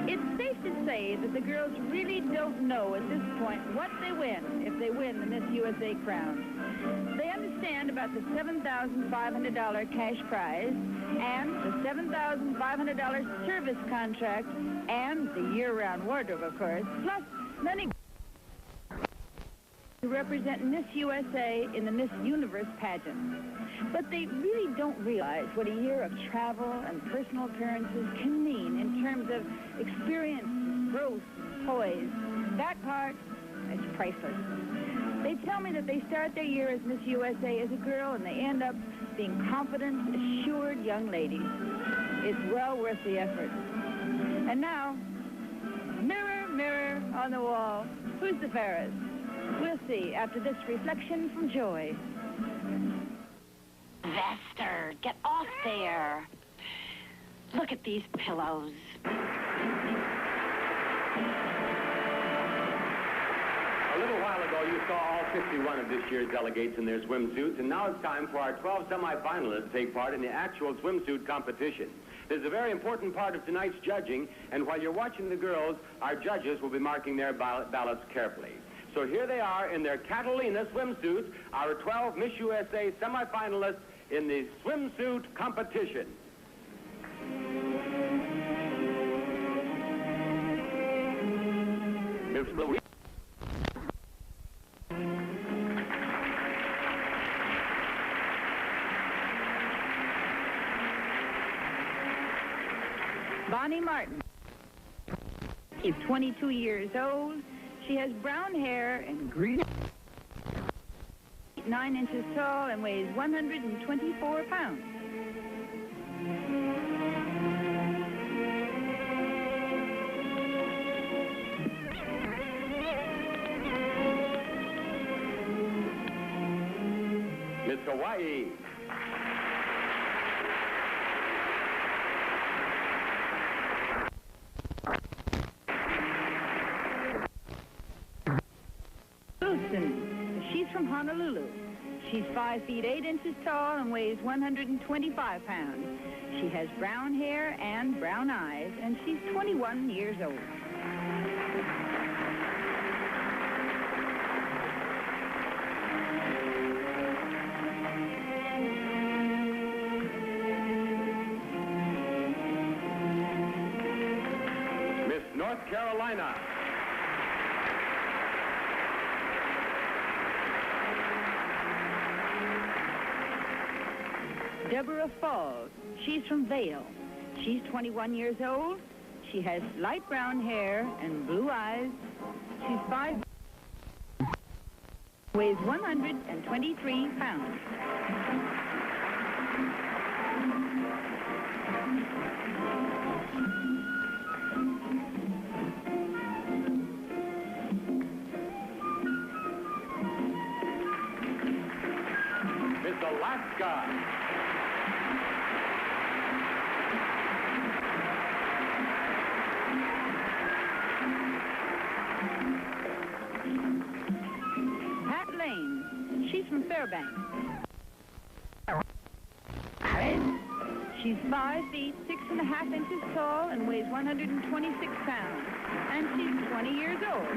It's safe to say that the girls really don't know at this point what they win if they win the Miss USA crown. They understand about the $7,500 cash prize and the $7,500 service contract and the year-round wardrobe, of course, plus many to represent Miss USA in the Miss Universe pageant. But they really don't realize what a year of travel and personal appearances can mean in terms of experience, growth, poise. That part is priceless. They tell me that they start their year as Miss USA as a girl and they end up being confident, assured young ladies. It's well worth the effort. And now, mirror, mirror on the wall, who's the fairest? We'll see after this reflection from Joy. Vester, get off there. Look at these pillows. A little while ago, you saw all 51 of this year's delegates in their swimsuits, and now it's time for our 12 semifinalists to take part in the actual swimsuit competition. This is a very important part of tonight's judging, and while you're watching the girls, our judges will be marking their ballots carefully. So here they are in their Catalina swimsuits, our 12 Miss USA semifinalists in the swimsuit competition. Miss Louise. Bonnie Martin. She's 22 years old. She has brown hair and green, 9 inches tall and weighs 124 pounds. Miss Hawaii. She's from Honolulu. She's 5 feet 8 inches tall and weighs 125 pounds. She has brown hair and brown eyes, and she's 21 years old. Miss North Carolina. Deborah Falls. She's from Vail. She's 21 years old. She has light brown hair and blue eyes. She's 5, weighs 123 pounds. Miss Alaska. She's from Fairbanks. She's 5 feet 6.5 inches tall and weighs 126 pounds. And she's 20 years old.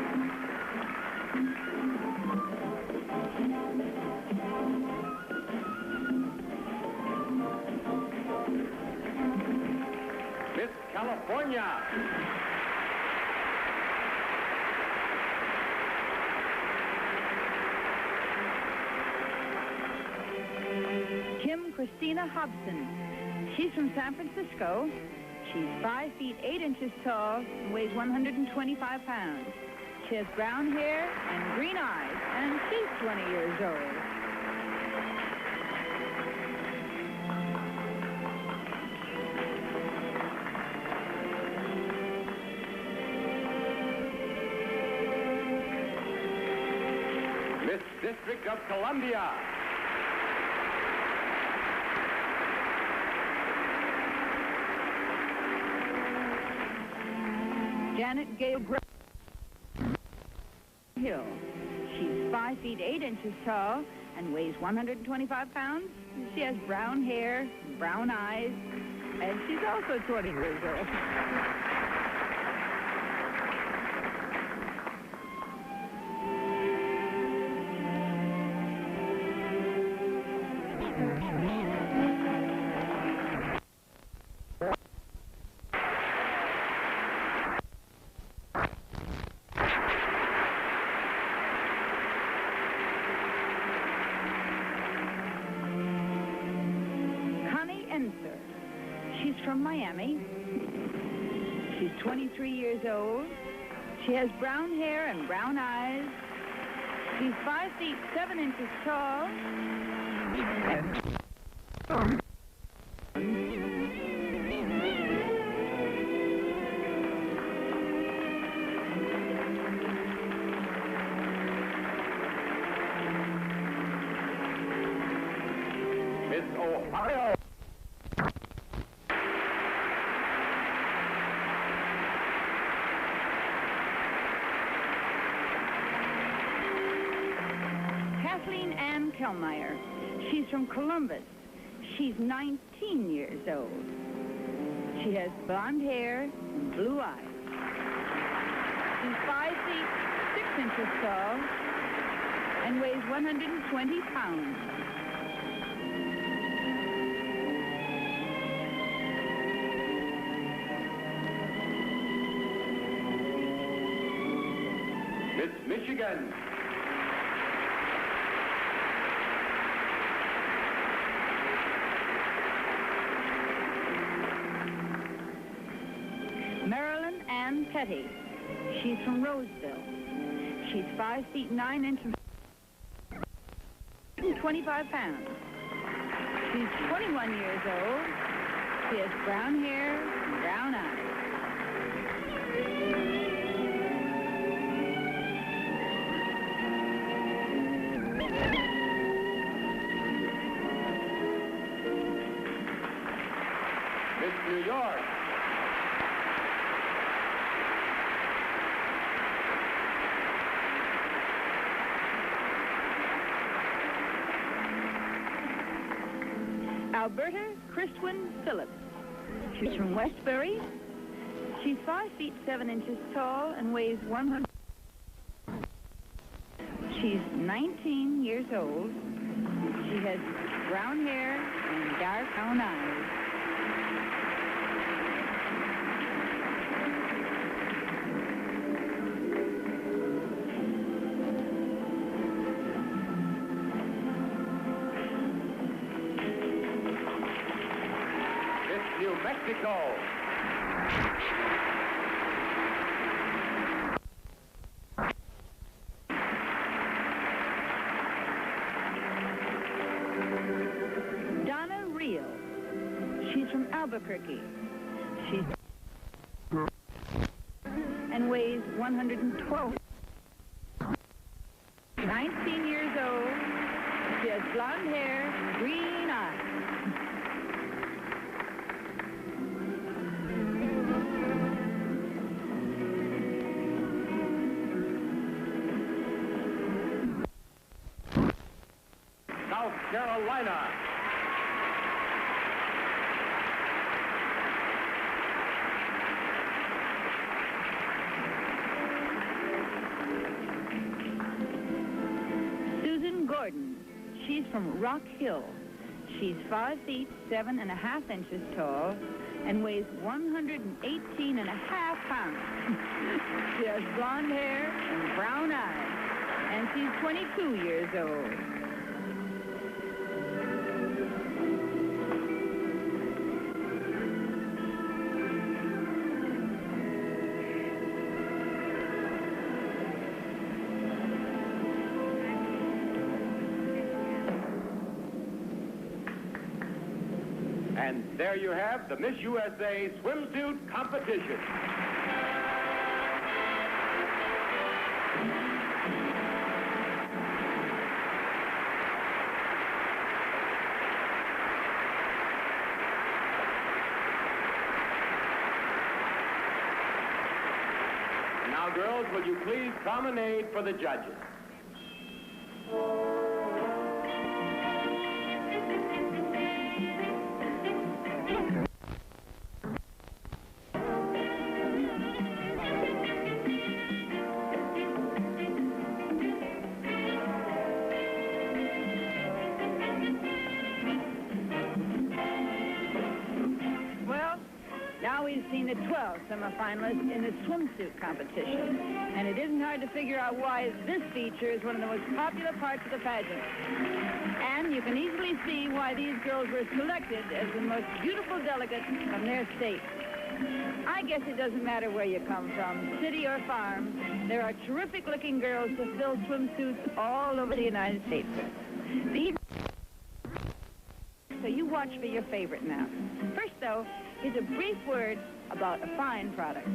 Miss California. Christina Hobson. She's from San Francisco. She's 5 feet 8 inches tall and weighs 125 pounds. She has brown hair and green eyes, and she's 20 years old. Miss District of Columbia. Janet Gale Hill. She's 5 feet 8 inches tall and weighs 125 pounds. She has brown hair, brown eyes, and she's also 20 years old. She's from Miami. She's 23 years old. She has brown hair and brown eyes. She's 5 feet 7 inches tall. Miss Ohio. Kathleen Ann Kellmeyer. She's from Columbus. She's 19 years old. She has blonde hair and blue eyes. She's 5 feet 6 inches tall and weighs 120 pounds. Miss Michigan. Marilyn Ann Petty. She's from Roseville. She's 5 feet 9 inches, 25 pounds. She's 21 years old. She has brown hair and brown eyes. Miss New York. Alberta Christwin Phillips. She's from Westbury. She's 5 feet 7 inches tall and weighs 100. She's 19 years old. She has brown hair and dark brown eyes. New Mexico. Donna Reel. She's from Albuquerque. She's and weighs 112. 19 years old. She has blonde hair and green eyes. South Carolina. Susan Gordon. She's from Rock Hill. She's 5 feet 7.5 inches tall and weighs 118.5 pounds. She has blonde hair and brown eyes, and she's 22 years old. And there you have the Miss USA swimsuit competition. Now, girls, will you please promenade for the judges? the 12 semifinalists in the swimsuit competition. And it isn't hard to figure out why this feature is one of the most popular parts of the pageant. And you can easily see why these girls were selected as the most beautiful delegates from their state. I guess it doesn't matter where you come from, city or farm. There are terrific-looking girls to fill swimsuits all over the United States. So you watch for your favorite now. First, though, here's a brief word about a fine product.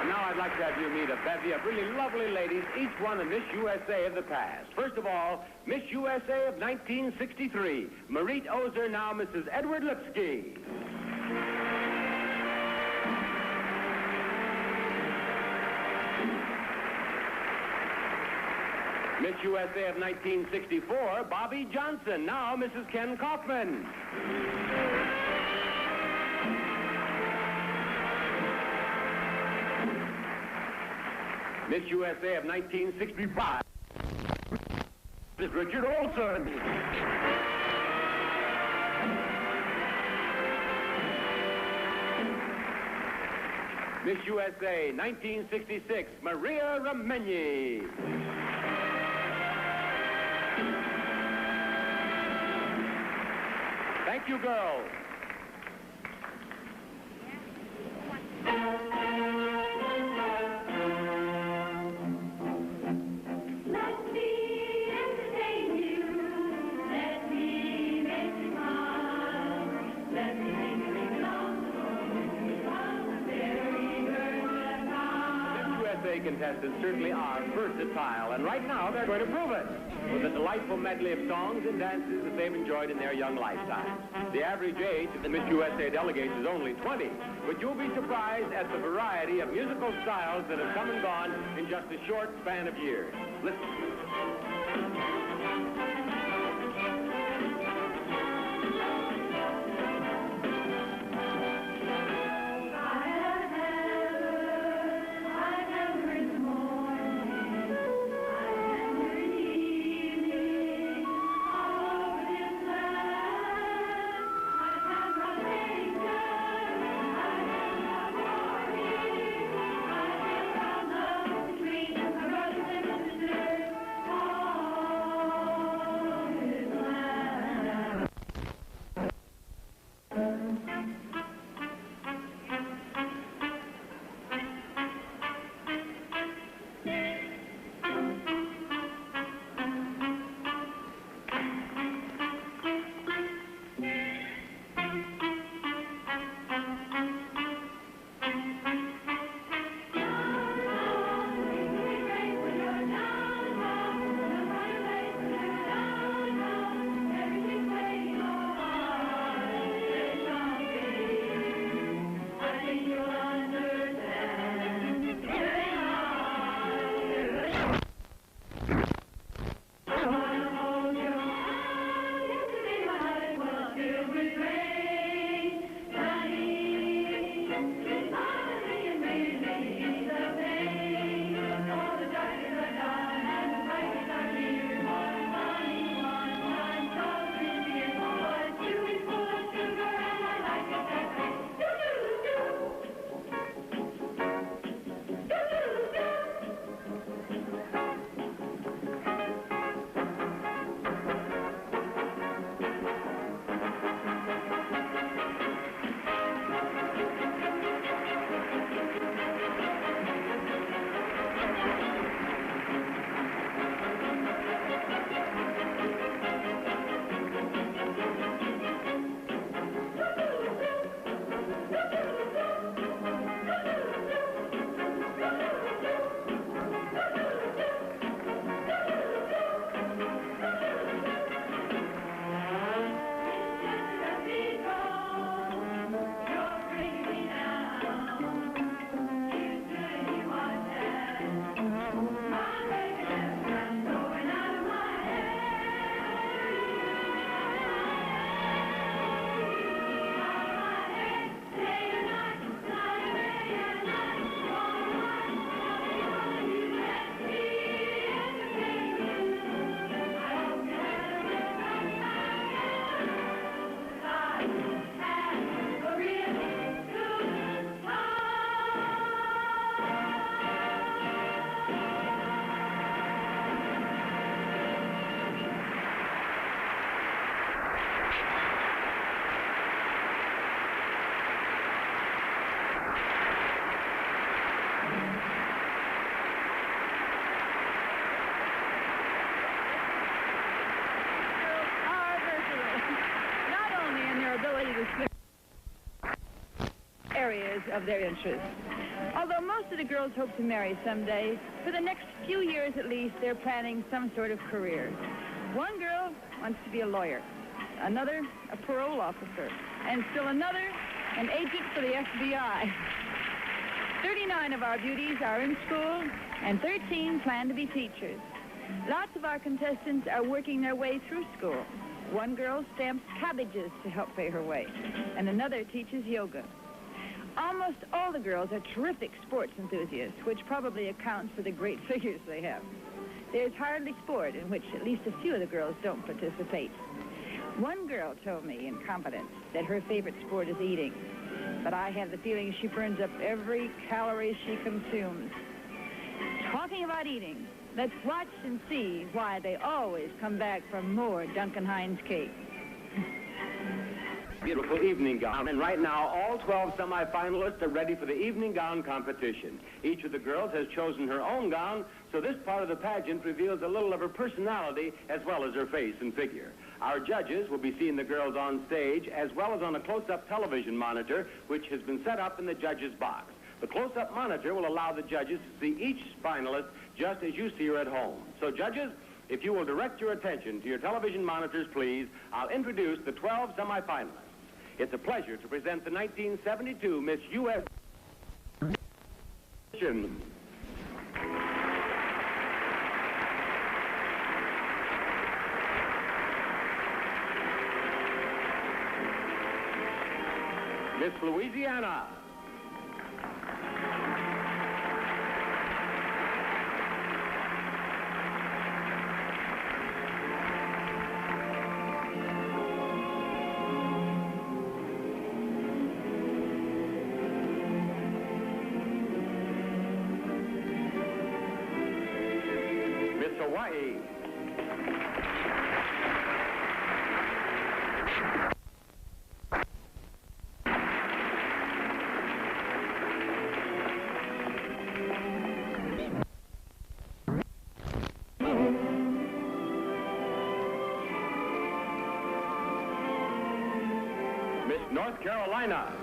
Now I'd like to have you meet a bevy of really lovely ladies, each one a Miss USA of the past. First of all, Miss USA of 1963, Marit Ozer, now Mrs. Edward Lipsky. Miss USA of 1964, Bobby Johnson, now Mrs. Ken Kaufman. Miss USA of 1965 is Richard Olson. Miss USA 1966, Maria Remigny. Thank you, girls. Contestants certainly are versatile, and right now they're going to prove it with a delightful medley of songs and dances that they've enjoyed in their young lifetimes. The average age of the Miss USA delegates is only 20, but you'll be surprised at the variety of musical styles that have come and gone in just a short span of years. Listen. the areas of their interest. Although most of the girls hope to marry someday, for the next few years at least, they're planning some sort of career. One girl wants to be a lawyer, another a parole officer, and still another an agent for the FBI. 39 of our beauties are in school, and 13 plan to be teachers. Lots of our contestants are working their way through school. One girl stamps cabbages to help pay her way, and another teaches yoga. Almost all the girls are terrific sports enthusiasts, which probably accounts for the great figures they have. There's hardly sport in which at least a few of the girls don't participate. One girl told me in confidence that her favorite sport is eating, but I have the feeling she burns up every calorie she consumes. Talking about eating, let's watch and see why they always come back for more Duncan Hines cake. Beautiful evening gown, and right now all 12 semifinalists are ready for the evening gown competition. Each of the girls has chosen her own gown, so this part of the pageant reveals a little of her personality as well as her face and figure. Our judges will be seeing the girls on stage as well as on a close-up television monitor, which has been set up in the judges' box. The close-up monitor will allow the judges to see each finalist just as you see her at home. So, judges, if you will direct your attention to your television monitors, please, I'll introduce the 12 semifinalists. It's a pleasure to present the 1972 Miss U.S. Miss Louisiana. Hawaii. Miss North Carolina.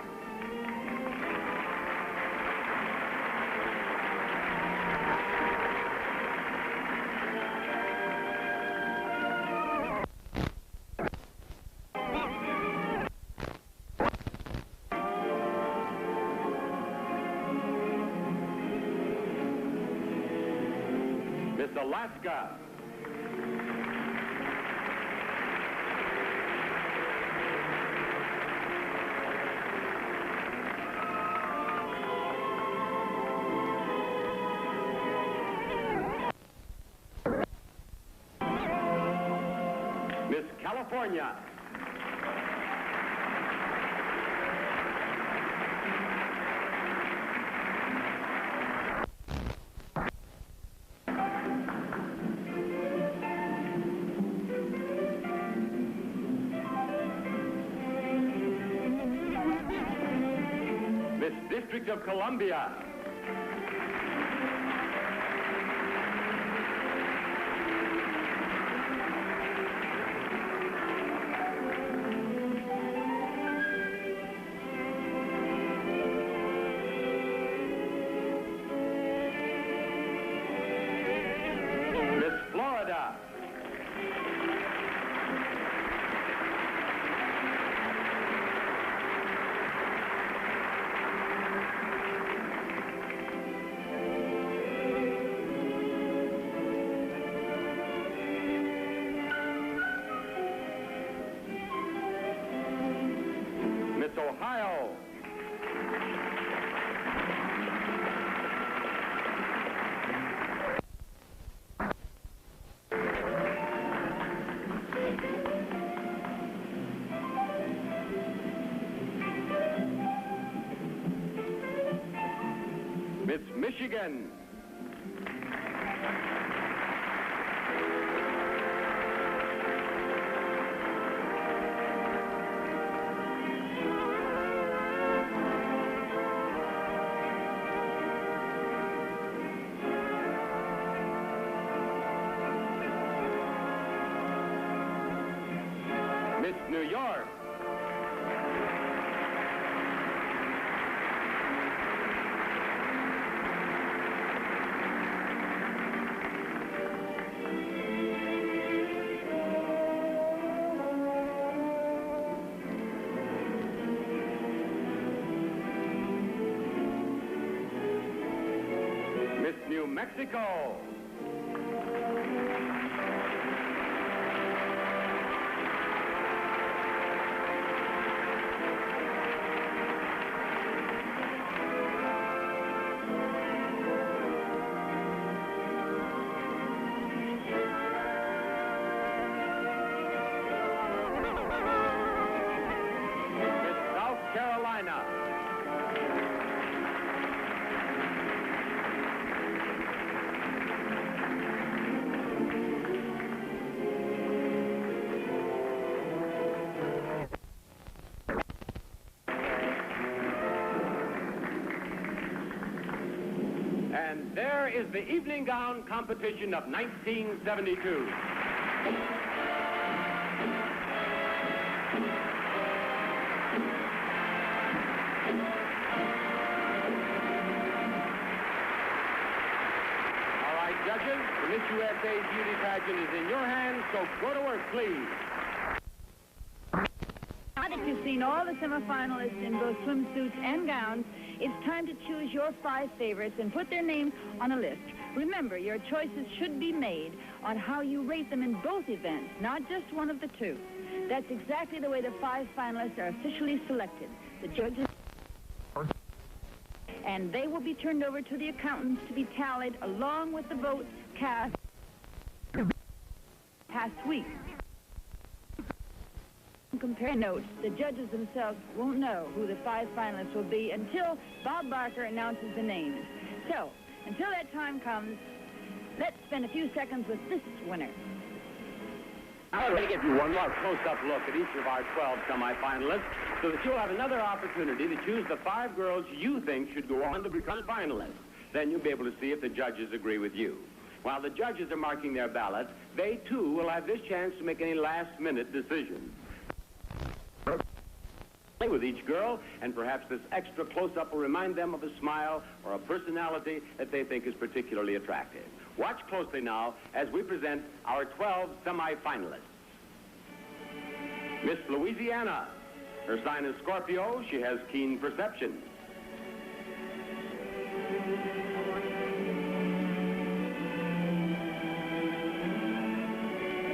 Miss Alaska. Miss California. Miss District of Columbia. Miss Florida. Miss Ohio. Miss Michigan. Miss New York. New Mexico. And there is the evening gown competition of 1972. All right, judges, the Miss USA beauty pageant is in your hands, so go to work, please. Now that you've seen all the semifinalists in both swimsuits and gowns, it's time to choose your 5 favorites and put their names on a list. Remember, your choices should be made on how you rate them in both events, not just one of the two. That's exactly the way the 5 finalists are officially selected. The judges, and they will be turned over to the accountants to be tallied along with the votes cast past week. Compare notes, the judges themselves won't know who the 5 finalists will be until Bob Barker announces the names. So, until that time comes, let's spend a few seconds with this winner. Now, let me give you one more close-up look at each of our 12 semifinalists so that you'll have another opportunity to choose the 5 girls you think should go on to become finalists. Then you'll be able to see if the judges agree with you. While the judges are marking their ballots, they, too, will have this chance to make any last-minute decisions. Play with each girl, and perhaps this extra close-up will remind them of a smile or a personality that they think is particularly attractive. Watch closely now as we present our 12 semi-finalists. Miss Louisiana. Her sign is Scorpio. She has keen perception.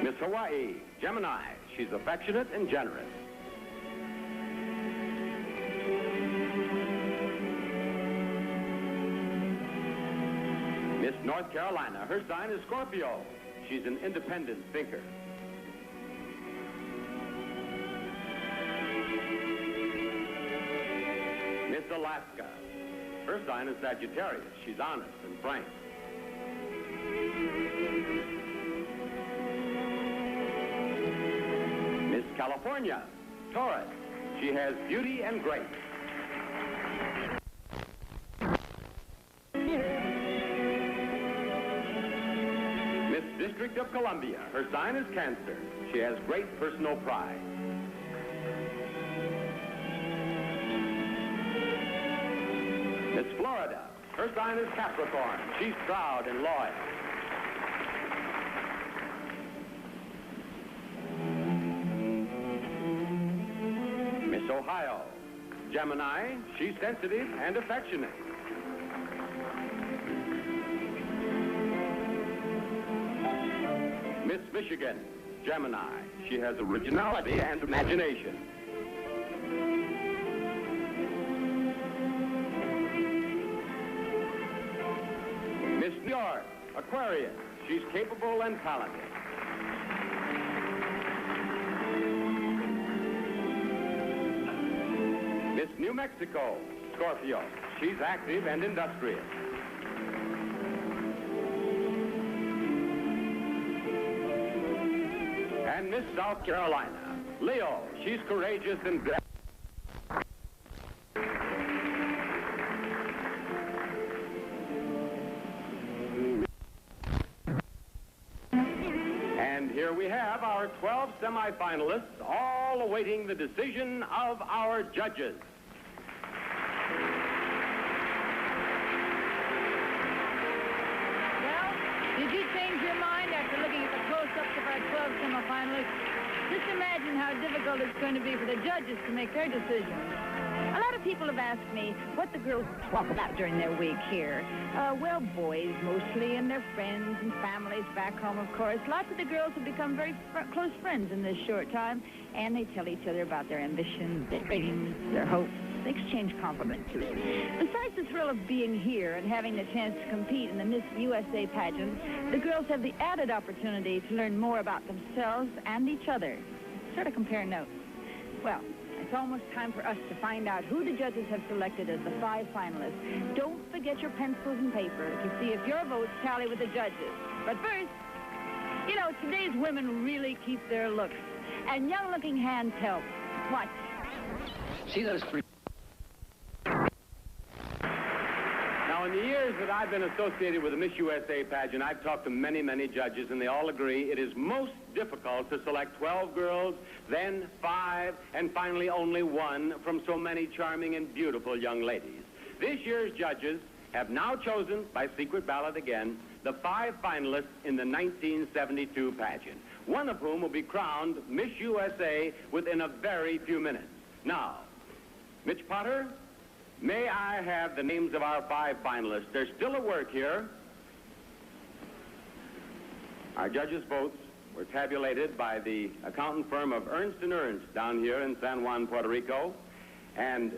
Miss Hawaii, Gemini. She's affectionate and generous. Miss North Carolina, her sign is Scorpio. She's an independent thinker. Miss Alaska, her sign is Sagittarius. She's honest and frank. Miss California, Taurus. She has beauty and grace. Miss District of Columbia, her sign is Cancer. She has great personal pride. Miss Florida, her sign is Capricorn. She's proud and loyal. Miss Ohio, Gemini. She's sensitive and affectionate. Miss Michigan, Gemini. She has originality and imagination. Miss New York, Aquarius. She's capable and talented. Miss New Mexico, Scorpio. She's active and industrious. And Miss South Carolina, Leo. She's courageous and good. And here we have our 12 semifinalists, all awaiting the decision of our judges. Well, did you change your mind after looking at the close-ups of our 12 semifinalists? Just imagine how difficult it's going to be for the judges to make their decisions. A lot of people have asked me what the girls talk about during their week here. Well, boys mostly, and their friends and families back home, of course. Lots of the girls have become very close friends in this short time, and they tell each other about their ambitions, their dreams, their hopes. They exchange compliments. Besides the thrill of being here and having the chance to compete in the Miss USA pageant, the girls have the added opportunity to learn more about themselves and each other. Sort of compare notes. Well, it's almost time for us to find out who the judges have selected as the 5 finalists. Don't forget your pencils and paper to see if your votes tally with the judges. But first, you know, today's women really keep their looks. And young-looking hands help. Watch. See those 3... Now, in the years that I've been associated with the Miss USA pageant, I've talked to many, many judges, and they all agree it is most difficult to select 12 girls, then 5, and finally only 1 from so many charming and beautiful young ladies. This year's judges have now chosen, by secret ballot again, the 5 finalists in the 1972 pageant, one of whom will be crowned Miss USA within a very few minutes. Now, Mitch Potter, may I have the names of our 5 finalists? There's still at work here. Our judges' votes were tabulated by the accountant firm of Ernst & Ernst down here in San Juan, Puerto Rico. And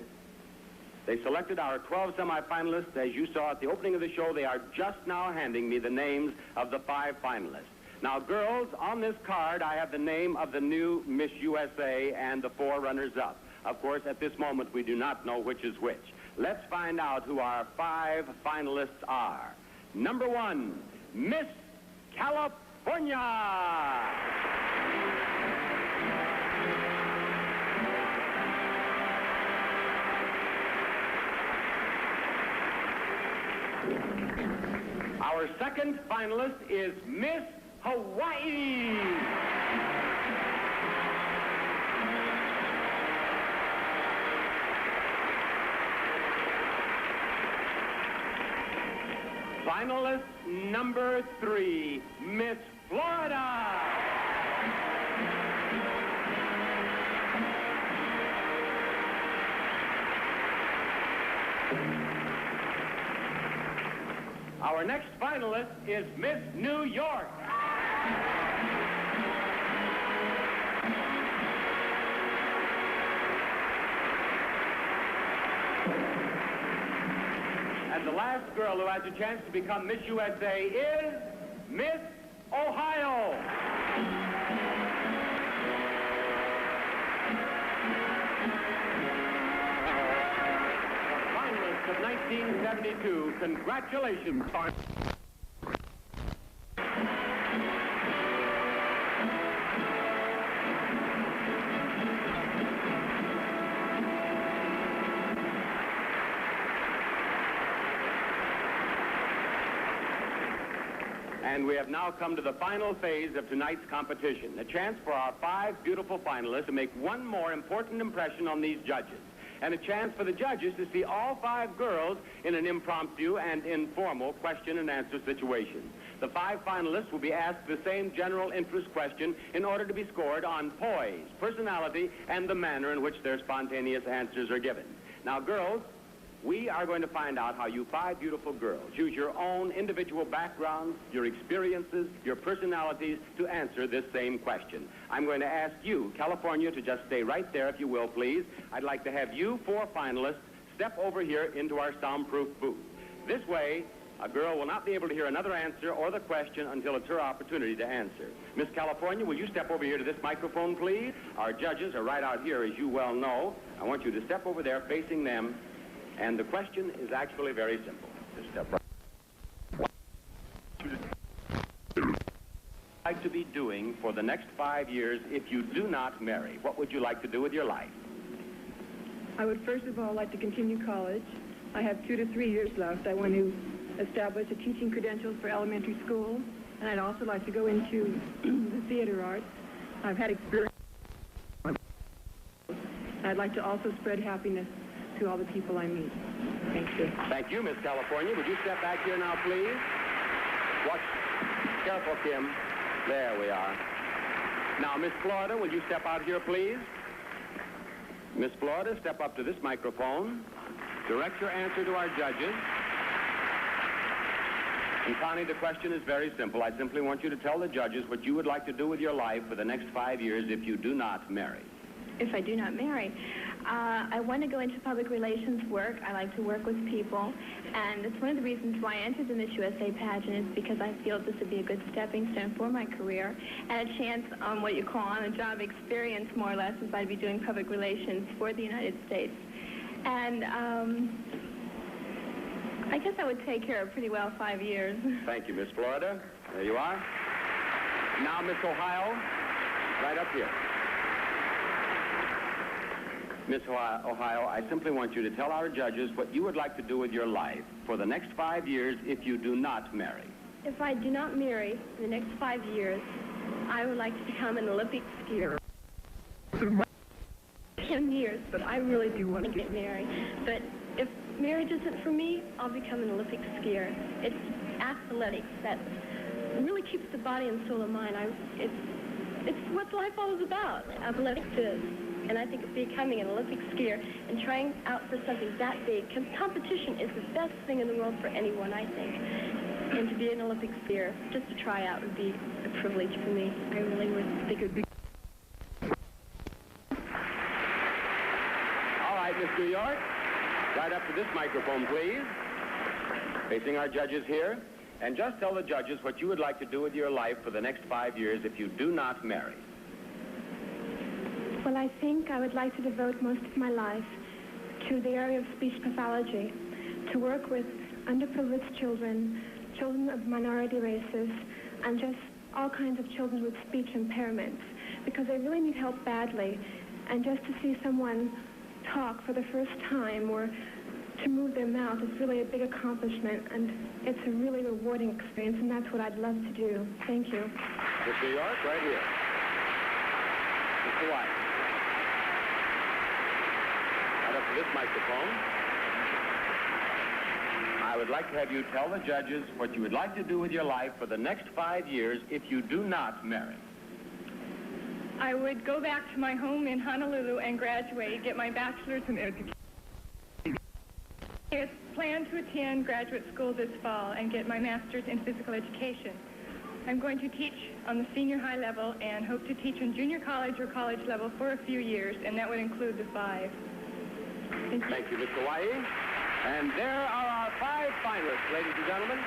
they selected our 12 semifinalists. As you saw at the opening of the show, they are just now handing me the names of the 5 finalists. Now, girls, on this card, I have the name of the new Miss USA and the 4 runners-up. Of course, at this moment, we do not know which is which. Let's find out who our 5 finalists are. Number 1, Miss California. Our second finalist is Miss Hawaii. Finalist number 3, Miss Florida. Our next finalist is Miss New York. And the last girl who has a chance to become Miss USA is Miss Ohio. The finalists of 1972, congratulations. And we have now come to the final phase of tonight's competition, a chance for our 5 beautiful finalists to make one more important impression on these judges, and a chance for the judges to see all 5 girls in an impromptu and informal question and answer situation. The 5 finalists will be asked the same general interest question in order to be scored on poise, personality, and the manner in which their spontaneous answers are given. Now, girls, we are going to find out how you 5 beautiful girls use your own individual backgrounds, your experiences, your personalities to answer this same question. I'm going to ask you, California, to just stay right there, if you will, please. I'd like to have you 4 finalists step over here into our soundproof booth. This way, a girl will not be able to hear another answer or the question until it's her opportunity to answer. Miss California, will you step over here to this microphone, please? Our judges are right out here, as you well know. I want you to step over there facing them. And the question is actually very simple. Just step right. What would you like to be doing for the next 5 years if you do not marry? What would you like to do with your life? I would first of all like to continue college. I have 2 to 3 years left. I want to establish a teaching credentials for elementary school, and I'd also like to go into the theater arts. I've had experience. I'd like to also spread happiness to all the people I meet. Thank you. Thank you, Miss California. Would you step back here now, please? Watch. Careful, Kim. There we are. Now, Miss Florida, will you step out here, please? Miss Florida, step up to this microphone. Direct your answer to our judges. And Connie, the question is very simple. I simply want you to tell the judges what you would like to do with your life for the next 5 years if you do not marry. If I do not marry, I want to go into public relations work. I like to work with people, and it's one of the reasons why I entered the Miss USA pageant is because I feel this would be a good stepping stone for my career and a chance on what you call on-the-job experience, more or less, as I'd be doing public relations for the United States. And I guess I would take care of pretty well 5 years. Thank you, Miss Florida. There you are. Now, Miss Ohio, right up here. Miss Ohio, I simply want you to tell our judges what you would like to do with your life for the next 5 years if you do not marry. If I do not marry in the next 5 years, I would like to become an Olympic skier. 10 years, but I really do want to get married. But if marriage isn't for me, I'll become an Olympic skier. It's athletics that really keeps the body and soul of mind. It's what life all is about. Athletics is. And I think becoming an Olympic skier and trying out for something that big, competition is the best thing in the world for anyone, I think. And to be an Olympic skier, just to try out would be a privilege for me. I really would think it would be. All right, Miss New York, right up to this microphone, please. Facing our judges here. And just tell the judges what you would like to do with your life for the next 5 years if you do not marry. Well, I think I would like to devote most of my life to the area of speech pathology, to work with underprivileged children, children of minority races, and just all kinds of children with speech impairments, because they really need help badly. And just to see someone talk for the first time or to move their mouth is really a big accomplishment, and it's a really rewarding experience, and that's what I'd love to do. Thank you. Miss New York, right here. Mr. White. Up to this microphone. I would like to have you tell the judges what you would like to do with your life for the next 5 years if you do not marry. I would go back to my home in Honolulu and graduate, get my bachelor's in education. I plan to attend graduate school this fall and get my master's in physical education. I'm going to teach on the senior high level and hope to teach in junior college or college level for a few years, and that would include the 5. Thank you, Mr. Hawaii. And there are our 5 finalists, ladies and gentlemen.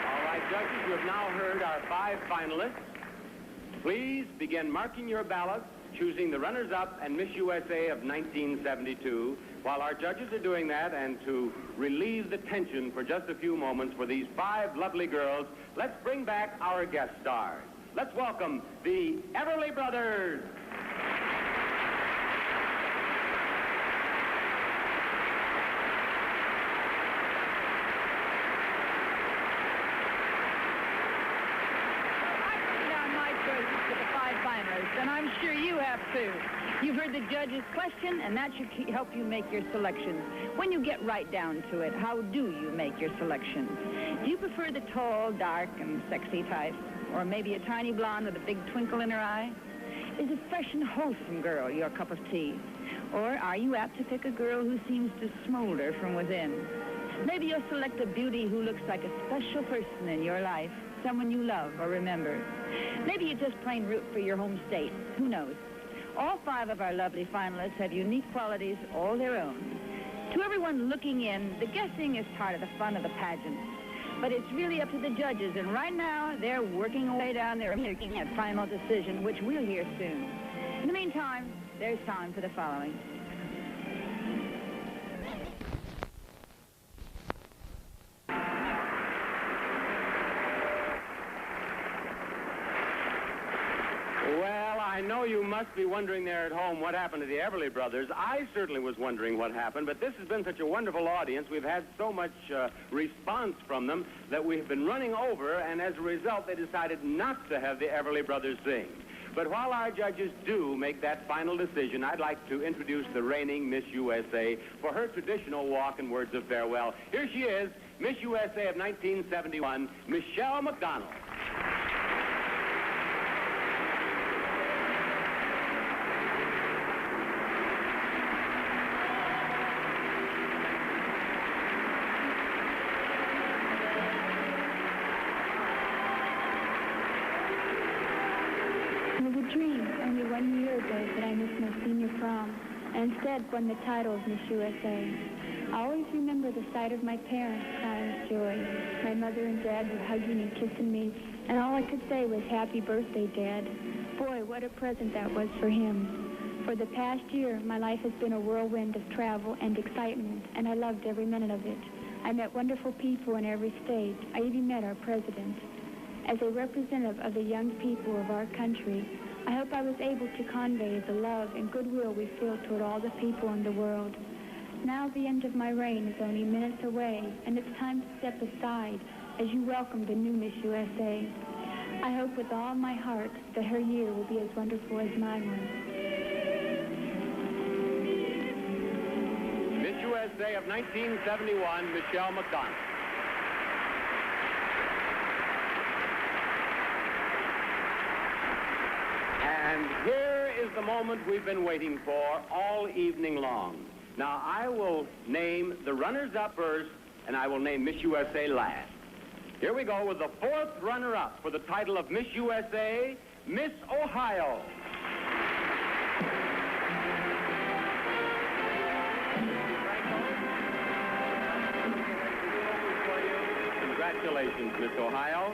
All right, judges, you have now heard our 5 finalists. Please begin marking your ballots, choosing the runners-up and Miss USA of 1972. While our judges are doing that, and to relieve the tension for just a few moments for these 5 lovely girls, let's bring back our guest stars. Let's welcome the Everly Brothers. I've written down my choices for the 5 finalists, and I'm sure you have too. You've heard the judges' question, and that should help you make your selections. When you get right down to it, how do you make your selections? Do you prefer the tall, dark, and sexy type? Or maybe a tiny blonde with a big twinkle in her eye? Is a fresh and wholesome girl your cup of tea? Or are you apt to pick a girl who seems to smolder from within? Maybe you'll select a beauty who looks like a special person in your life, someone you love or remember. Maybe you just plain root for your home state. Who knows? All 5 of our lovely finalists have unique qualities all their own. To everyone looking in, the guessing is part of the fun of the pageant. But it's really up to the judges, and right now, they're working away down there making that final decision, which we'll hear soon. In the meantime, there's time for the following. Well, I know you must be wondering there at home what happened to the Everly Brothers. I certainly was wondering what happened, but this has been such a wonderful audience. We've had so much response from them that we've been running over, and as a result, they decided not to have the Everly Brothers sing. But while our judges do make that final decision, I'd like to introduce the reigning Miss USA for her traditional walk and words of farewell. Here she is, Miss USA of 1971, Michelle McDonald. It was a dream only 1 year ago that I missed my senior prom and instead won the title of Miss USA. I always remember the sight of my parents crying with joy. My mother and dad were hugging and kissing me, and all I could say was, "Happy birthday, Dad." Boy, what a present that was for him. For the past year, my life has been a whirlwind of travel and excitement, and I loved every minute of it. I met wonderful people in every state. I even met our president. As a representative of the young people of our country, I hope I was able to convey the love and goodwill we feel toward all the people in the world. Now the end of my reign is only minutes away, and it's time to step aside as you welcome the new Miss USA. I hope with all my heart that her year will be as wonderful as mine was. Miss USA of 1971, Michelle McDonald. And here is the moment we've been waiting for all evening long. Now, I will name the runners-up first, and I will name Miss USA last. Here we go with the fourth runner-up for the title of Miss USA, Miss Ohio. Congratulations, Miss Ohio.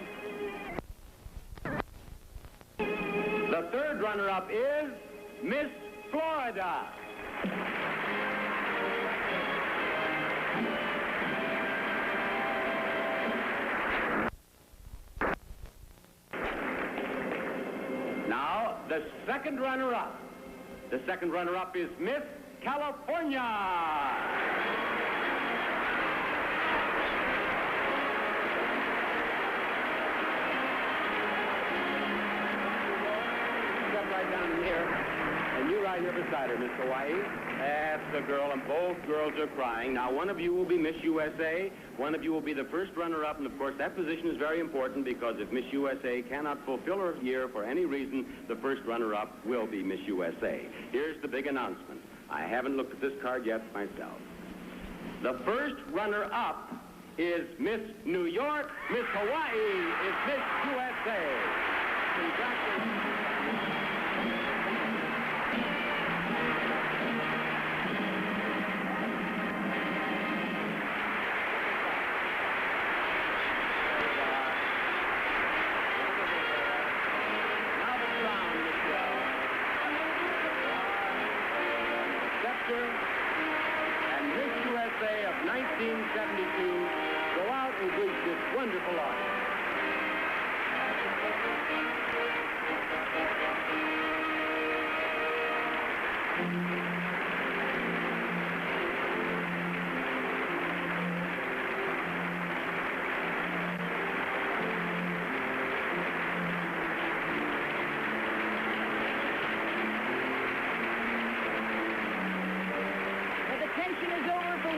The third runner-up is Miss Florida. Now, the second runner-up. The second runner-up is Miss California. Right down here, and you right here beside her, Miss Hawaii. That's the girl, and both girls are crying. Now, one of you will be Miss USA, one of you will be the first runner-up, and of course, that position is very important because if Miss USA cannot fulfill her year for any reason, the first runner-up will be Miss USA. Here's the big announcement. I haven't looked at this card yet myself. The first runner-up is Miss New York. Miss Hawaii is Miss USA. Congratulations. And Miss USA of 1972 go out and greet this wonderful audience.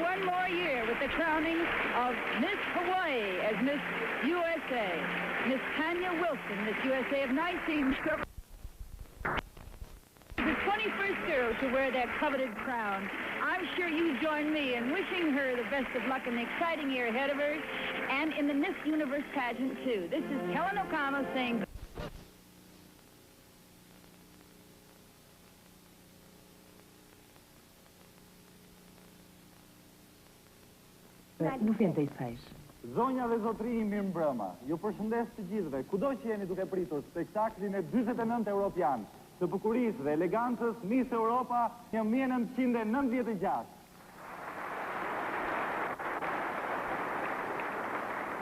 One more year with the crowning of Miss Hawaii as Miss USA. Miss Tanya Wilson, Miss USA of 1970. The 21st girl to wear that coveted crown. I'm sure you join me in wishing her the best of luck in the exciting year ahead of her and in the Miss Universe pageant, too. This is Helen O'Connell saying... Nuk vjen të i thajsh. Zonja dhe zotrinj, mirë mbrëma. Ju përshëndes të gjithëve, kudo që jeni duke pritur spektaklin e 49 Europian, të bukurisë dhe elegancës Miss Europa 1996.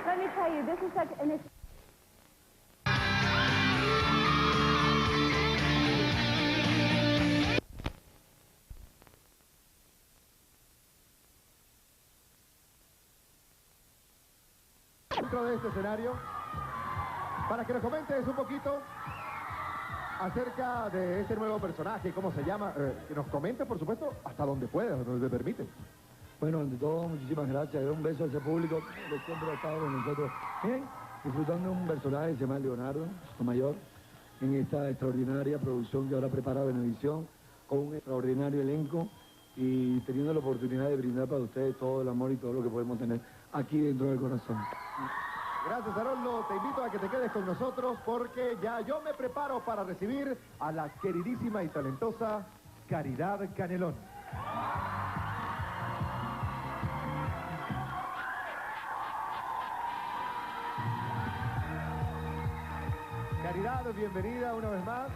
Let me tell you, this is such an... Dentro de este escenario, para que nos comentes un poquito acerca de este nuevo personaje, ¿cómo se llama? Que nos comente, por supuesto, hasta donde pueda, donde te permite. Bueno, ante todo, muchísimas gracias. Un beso a ese público que siempre ha estado con nosotros. Bien, disfrutando de un personaje que se llama Leonardo Sotomayor, en esta extraordinaria producción que ahora prepara Venevisión, con un extraordinario elenco y teniendo la oportunidad de brindar para ustedes todo el amor y todo lo que podemos tener aquí dentro del corazón. Gracias, Haroldo. Te invito a que te quedes con nosotros porque ya yo me preparo para recibir a la queridísima y talentosa Caridad Canelón. Caridad, bienvenida una vez más.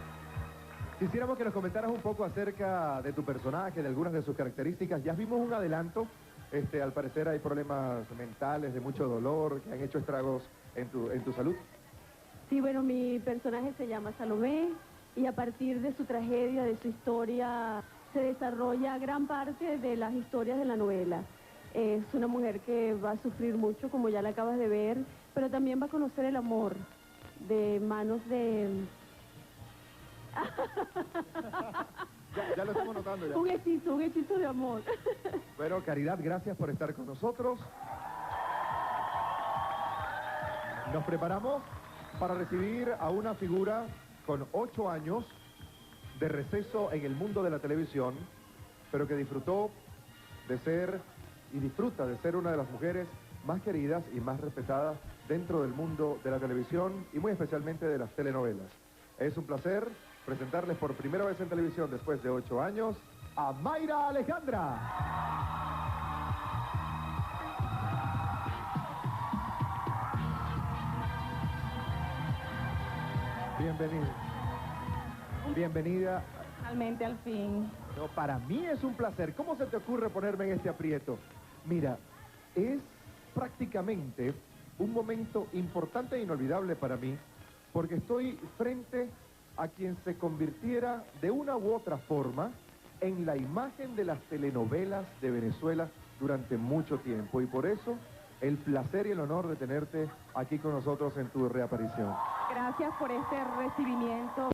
Quisiéramos que nos comentaras un poco acerca de tu personaje, de algunas de sus características. Ya vimos un adelanto. Al parecer hay problemas mentales, de mucho dolor, que han hecho estragos en tu salud. Sí, bueno, mi personaje se llama Salomé y a partir de su tragedia, de su historia, se desarrolla gran parte de las historias de la novela. Es una mujer que va a sufrir mucho, como ya la acabas de ver, pero también va a conocer el amor de manos de... Ya lo estamos notando ya. Un hechizo de amor. Bueno, Caridad, gracias por estar con nosotros. Nos preparamos para recibir a una figura con 8 años de receso en el mundo de la televisión, pero que disfrutó de ser y disfruta de ser una de las mujeres más queridas y más respetadas dentro del mundo de la televisión y muy especialmente de las telenovelas. Es un placer presentarles por primera vez en televisión después de 8 años a Mayra Alejandra. Bienvenida. Bienvenida. Finalmente, al fin. No, para mí es un placer. ¿Cómo se te ocurre ponerme en este aprieto? Mira, es prácticamente un momento importante e inolvidable para mí, porque estoy frente a quien se convirtiera de una u otra forma en la imagen de las telenovelas de Venezuela durante mucho tiempo. Y por eso, el placer y el honor de tenerte aquí con nosotros en tu reaparición. Gracias por este recibimiento.